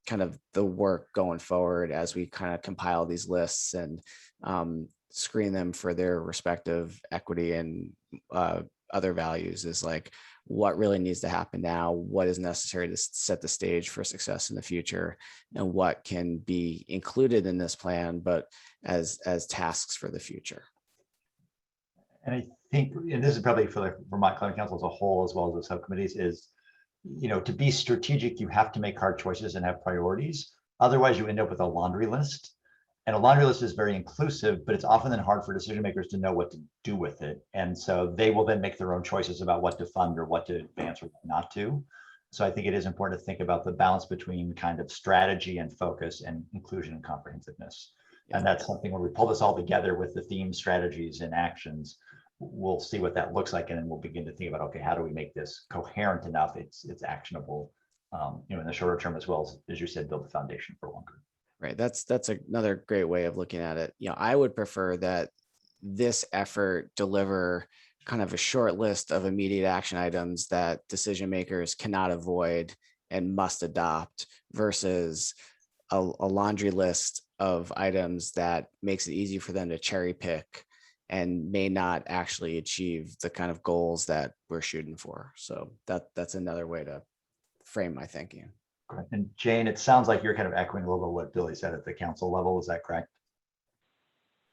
kind of the work going forward as we kind of compile these lists and screen them for their respective equity and other values, is like what really needs to happen now, what is necessary to set the stage for success in the future, and what can be included in this plan, but as tasks for the future. And I think, and this is probably for the Vermont Climate Council as a whole, as well as the subcommittees, is, to be strategic, you have to make hard choices and have priorities. Otherwise, you end up with a laundry list. And a laundry list is very inclusive, but it's often then hard for decision makers to know what to do with it. And so they will then make their own choices about what to fund or what to advance or not to. So I think it is important to think about the balance between kind of strategy and focus and inclusion and comprehensiveness. Yeah. And that's something where we pull this all together with the themes, strategies, and actions. We'll see what that looks like, and then we'll begin to think about, okay, how do we make this coherent enough it's actionable, in the shorter term, as well as you said, build the foundation for longer. Right. That's another great way of looking at it. I would prefer that this effort deliver kind of a short list of immediate action items that decision makers cannot avoid and must adopt, versus a laundry list of items that makes it easy for them to cherry pick and may not actually achieve the kind of goals that we're shooting for. So that's another way to frame my thinking. And Jane, it sounds like you're kind of echoing a little bit what Billy said at the council level. Is that correct?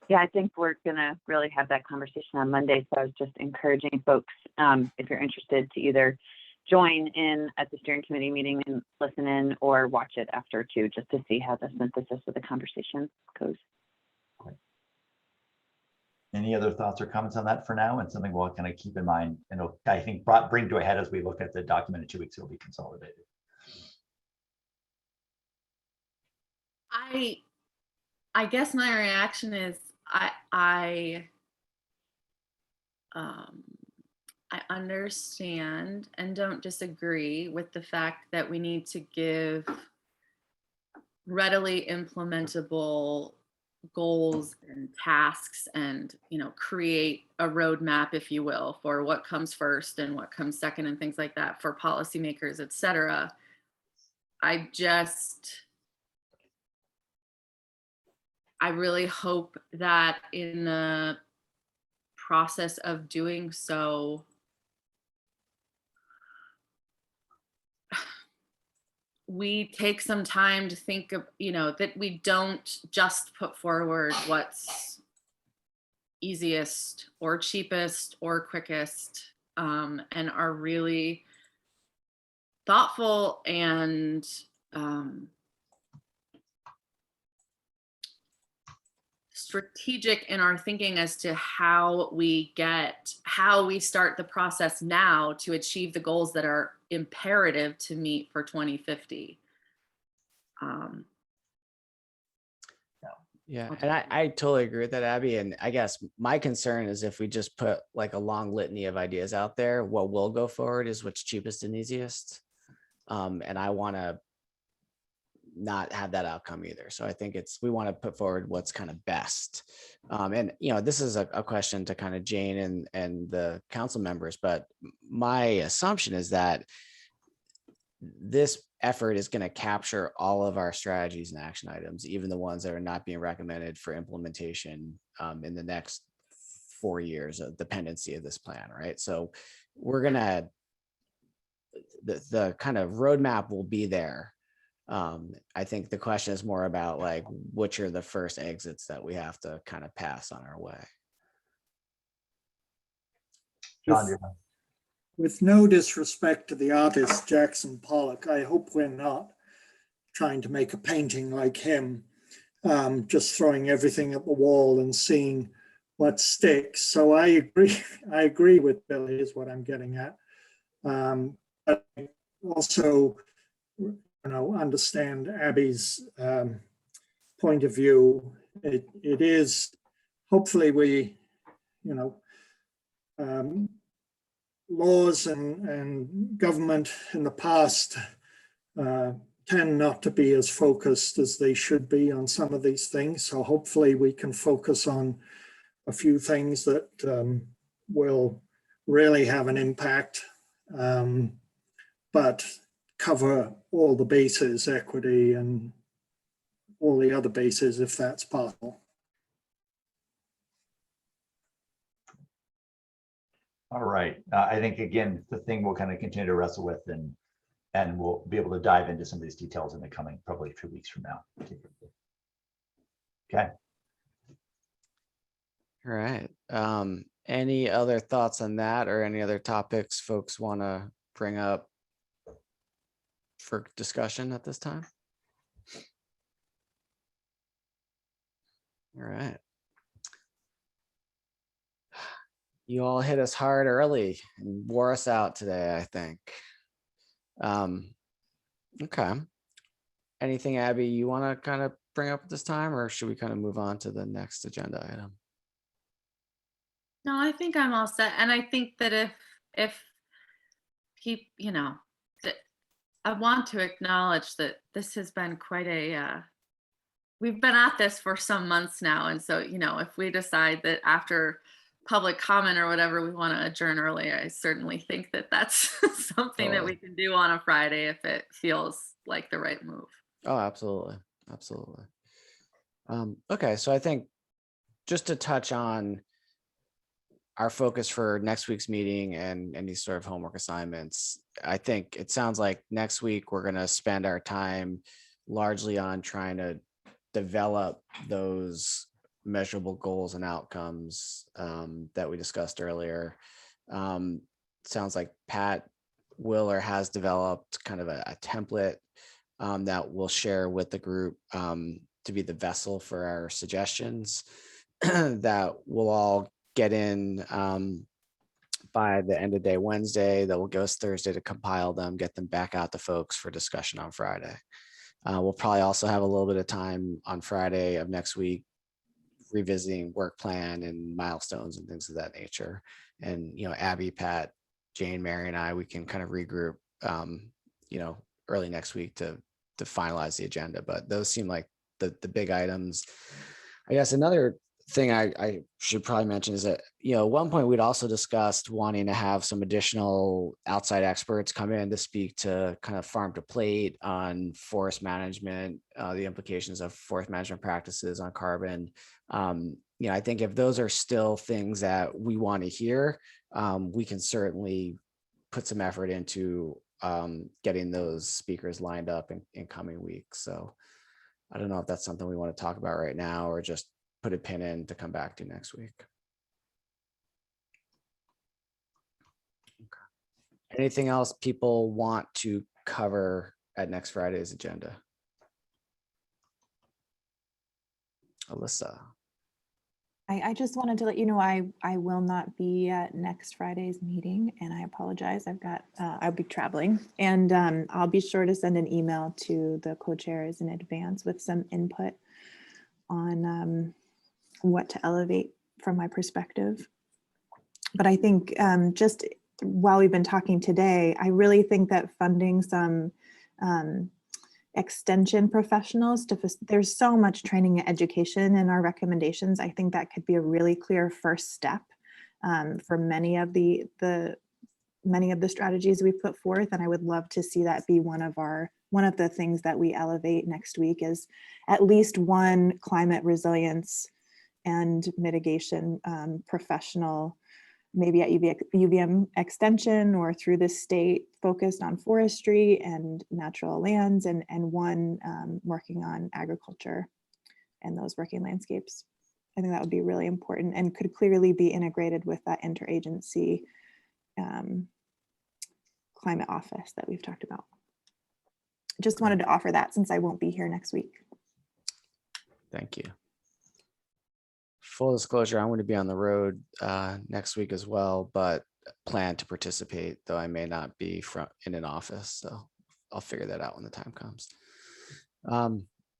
Yeah, I think we're gonna really have that conversation on Monday. So I was just encouraging folks, if you're interested, to either join in at the steering committee meeting and listen in, or watch it after too, just to see how the synthesis of the conversation goes. Great. Any other thoughts or comments on that for now? And something we'll kind of keep in mind, and I think bring to a head as we look at the document in 2 weeks, it'll be consolidated. I guess my reaction is I understand and don't disagree with the fact that we need to give readily implementable goals and tasks, and create a roadmap, if you will, for what comes first and what comes second and things like that for policymakers, et cetera. I really hope that in the process of doing so, we take some time to think of, that we don't just put forward what's easiest or cheapest or quickest, and are really thoughtful and strategic in our thinking as to how we start the process now to achieve the goals that are imperative to meet for 2050. Yeah, I'll and I totally agree with that, Abby. And I guess my concern is if we just put like a long litany of ideas out there, what will go forward is what's cheapest and easiest. And I want to not have that outcome either. So I think we want to put forward what's kind of best. And this is a question to kind of Jane and the council members, but my assumption is that this effort is going to capture all of our strategies and action items, even the ones that are not being recommended for implementation in the next 4 years of dependency of this plan, right? So we're gonna, the kind of roadmap will be there. I think the question is more about like, which are the first exits that we have to kind of pass on our way. John, With- With no disrespect to the artist Jackson Pollock, I hope we're not trying to make a painting like him, just throwing everything at the wall and seeing what sticks. So I agree with Billy is what I'm getting at. But I also, understand Abby's point of view. It is, hopefully we, laws and government in the past tend not to be as focused as they should be on some of these things. So hopefully we can focus on a few things that will really have an impact, but cover all the bases, equity and all the other bases if that's possible. All right. I think, again, the thing we'll kind of continue to wrestle with and we'll be able to dive into some of these details in the coming probably 2 weeks from now. Okay. All right. Any other thoughts on that or any other topics folks want to bring up for discussion at this time? All right. You all hit us hard early and wore us out today, I think. Okay. Anything, Abby, you want to kind of bring up at this time, or should we kind of move on to the next agenda item? No, I think I'm all set. And I think that if he, that I want to acknowledge that this has been quite we've been at this for some months now. And so, if we decide that after public comment or whatever, we want to adjourn early, I certainly think that that's something that we can do on a Friday if it feels like the right move. Oh, absolutely. Absolutely. Okay. So I think just to touch on our focus for next week's meeting and any sort of homework assignments, I think it sounds like next week we're going to spend our time largely on trying to develop those measurable goals and outcomes that we discussed earlier. Sounds like Pat will or has developed kind of a template that we'll share with the group to be the vessel for our suggestions that we'll all get in by the end of day Wednesday. That will go us Thursday to compile them, get them back out to folks for discussion on Friday. We'll probably also have a little bit of time on Friday of next week revisiting work plan and milestones and things of that nature. And, Abby, Pat, Jane, Mary, and I, we can kind of regroup, early next week to finalize the agenda. But those seem like the big items. I guess another thing I should probably mention is that, at one point we'd also discussed wanting to have some additional outside experts come in to speak to kind of farm to plate on forest management, the implications of forest management practices on carbon. I think if those are still things that we want to hear, we can certainly put some effort into getting those speakers lined up in coming weeks. So I don't know if that's something we want to talk about right now or just put a pin in to come back to next week. Okay. Anything else people want to cover at next Friday's agenda? Alyssa. I just wanted to let you know I will not be at next Friday's meeting, and I apologize. I'll be traveling, and I'll be sure to send an email to the co-chairs in advance with some input what to elevate from my perspective. But I think just while we've been talking today, I really think that funding some extension professionals there's so much training and education in our recommendations. I think that could be a really clear first step for many of the strategies we put forth, and I would love to see that be one of the things that we elevate next week, is at least one climate resilience and mitigation professional, maybe at UVM Extension or through the state, focused on forestry and natural lands, and one working on agriculture and those working landscapes. I think that would be really important and could clearly be integrated with that interagency climate office that we've talked about. Just wanted to offer that since I won't be here next week. Thank you. Full disclosure, I'm going to be on the road next week as well, but plan to participate, though I may not be in an office. So I'll figure that out when the time comes.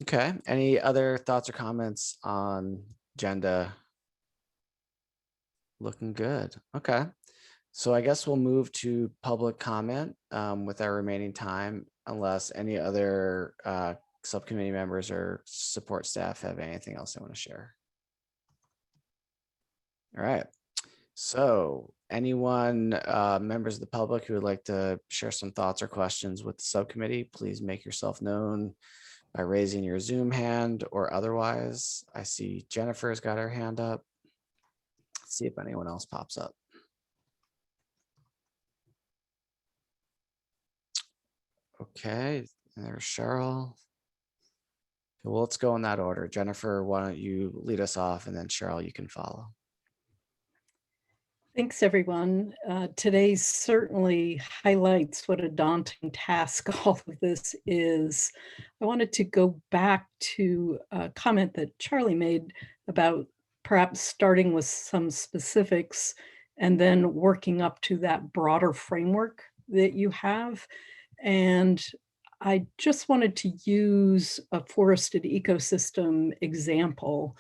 Okay. Any other thoughts or comments on agenda? Looking good. Okay. So I guess we'll move to public comment with our remaining time, unless any other subcommittee members or support staff have anything else they want to share. All right. So anyone, members of the public who would like to share some thoughts or questions with the subcommittee, please make yourself known by raising your Zoom hand or otherwise. I see Jennifer's got her hand up. Let's see if anyone else pops up. Okay, and there's Cheryl. Well, let's go in that order. Jennifer, why don't you lead us off, and then Cheryl, you can follow. Thanks, everyone. Today certainly highlights what a daunting task all of this is. I wanted to go back to a comment that Charlie made about perhaps starting with some specifics and then working up to that broader framework that you have. And I just wanted to use a forested ecosystem example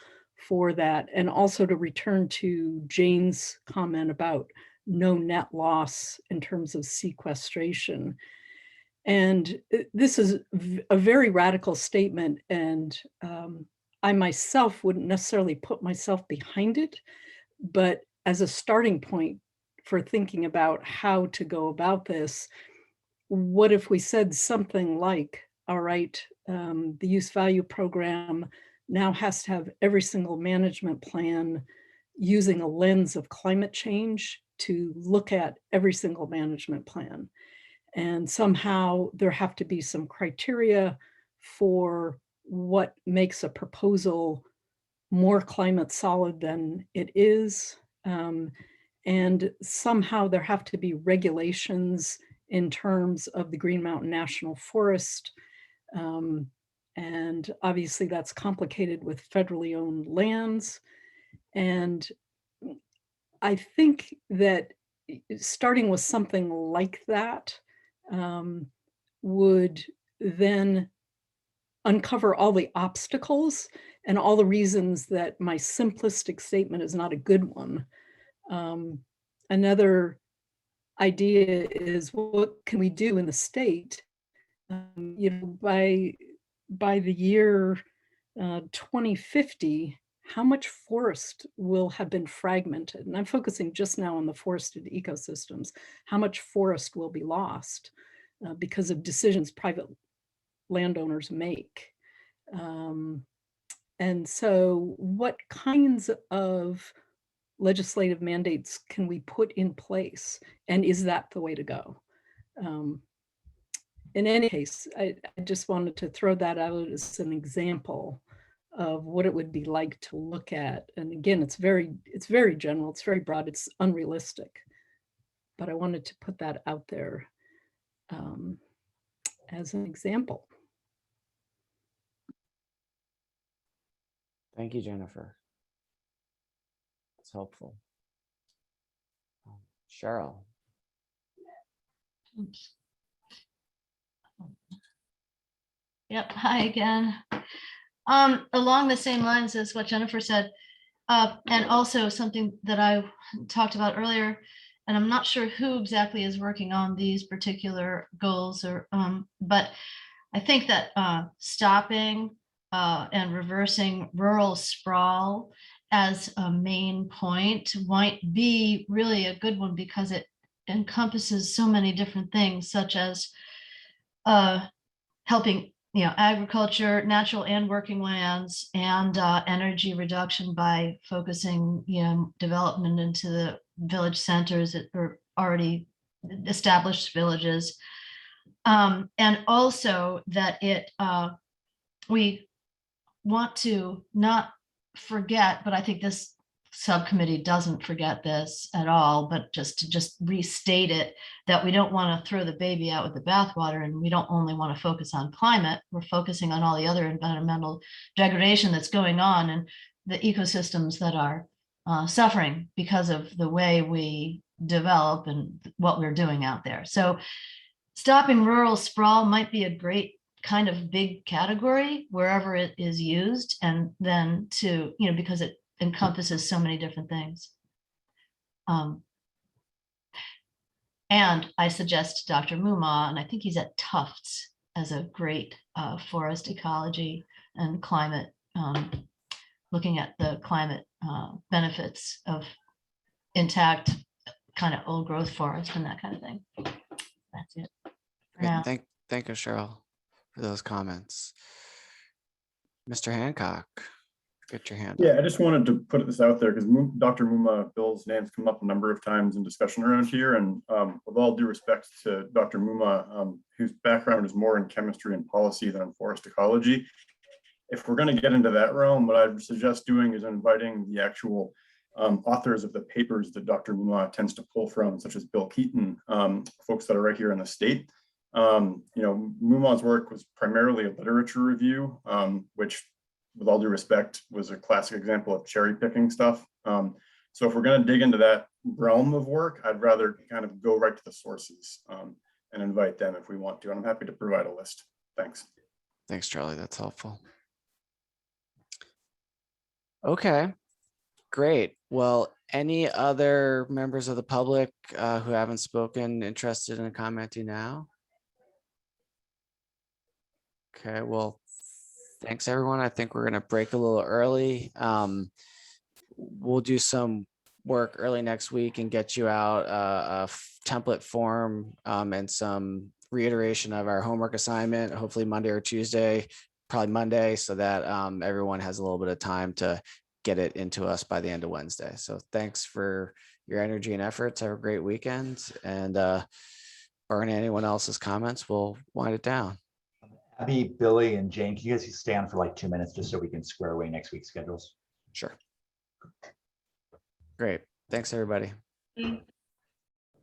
for that, and also to return to Jane's comment about no net loss in terms of sequestration. And this is a very radical statement, and I myself wouldn't necessarily put myself behind it, but as a starting point for thinking about how to go about this, what if we said something like, all right, the use value program now has to have every single management plan using a lens of climate change to look at every single management plan. And somehow there have to be some criteria for what makes a proposal more climate solid than it is. And somehow there have to be regulations in terms of the Green Mountain National Forest. And obviously that's complicated with federally owned lands. And I think that starting with something like that would then uncover all the obstacles and all the reasons that my simplistic statement is not a good one. Another idea is, what can we do in the state? By the year 2050, how much forest will have been fragmented? And I'm focusing just now on the forested ecosystems. How much forest will be lost because of decisions private landowners make? And so what kinds of legislative mandates can we put in place? And is that the way to go? In any case, I just wanted to throw that out as an example of what it would be like to look at. And again, it's very general, it's very broad, it's unrealistic. But I wanted to put that out there as an example. Thank you, Jennifer. That's helpful. Cheryl. Oops. Yep, hi again. Along the same lines as what Jennifer said, and also something that I talked about earlier, and I'm not sure who exactly is working on these particular goals, or but I think that stopping and reversing rural sprawl as a main point might be really a good one, because it encompasses so many different things, such as helping, agriculture, natural and working lands, and energy reduction by focusing, development into the village centers that are already established villages. And also that we want to not forget, but I think this subcommittee doesn't forget this at all, but just restate it, that we don't want to throw the baby out with the bathwater, and we don't only want to focus on climate, we're focusing on all the other environmental degradation that's going on, and the ecosystems that are suffering because of the way we develop and what we're doing out there. So stopping rural sprawl might be a great kind of big category wherever it is used, and then to, because it encompasses so many different things. And I suggest Dr. Muma, and I think he's at Tufts, as a great forest ecology and climate, looking at the climate benefits of intact kind of old growth forest and that kind of thing. That's it. Great. Thank you, Cheryl, for those comments. Mr. Hancock, get your hand up. Yeah, I just wanted to put this out there because Dr. Muma, Bill's name's come up a number of times in discussion around here. And with all due respect to Dr. Muma, whose background is more in chemistry and policy than in forest ecology, if we're going to get into that realm, what I'd suggest doing is inviting the actual authors of the papers that Dr. Muma tends to pull from, such as Bill Keaton, folks that are right here in the state. Muma's work was primarily a literature review, which, with all due respect, was a classic example of cherry picking stuff. So if we're going to dig into that realm of work, I'd rather kind of go right to the sources and invite them if we want to. And I'm happy to provide a list. Thanks. Thanks, Charlie. That's helpful. Okay, great. Well, any other members of the public who haven't spoken interested in commenting now? Okay, well, thanks everyone. I think we're going to break a little early. We'll do some work early next week and get you out a template form and some reiteration of our homework assignment, hopefully Monday or Tuesday, probably Monday, so that everyone has a little bit of time to get it into us by the end of Wednesday. So thanks for your energy and efforts. Have a great weekend. And barring anyone else's comments, we'll wind it down. Abby, Billy, and Jane, can you guys stay on for like 2 minutes just so we can square away next week's schedules? Sure. Great. Thanks, everybody.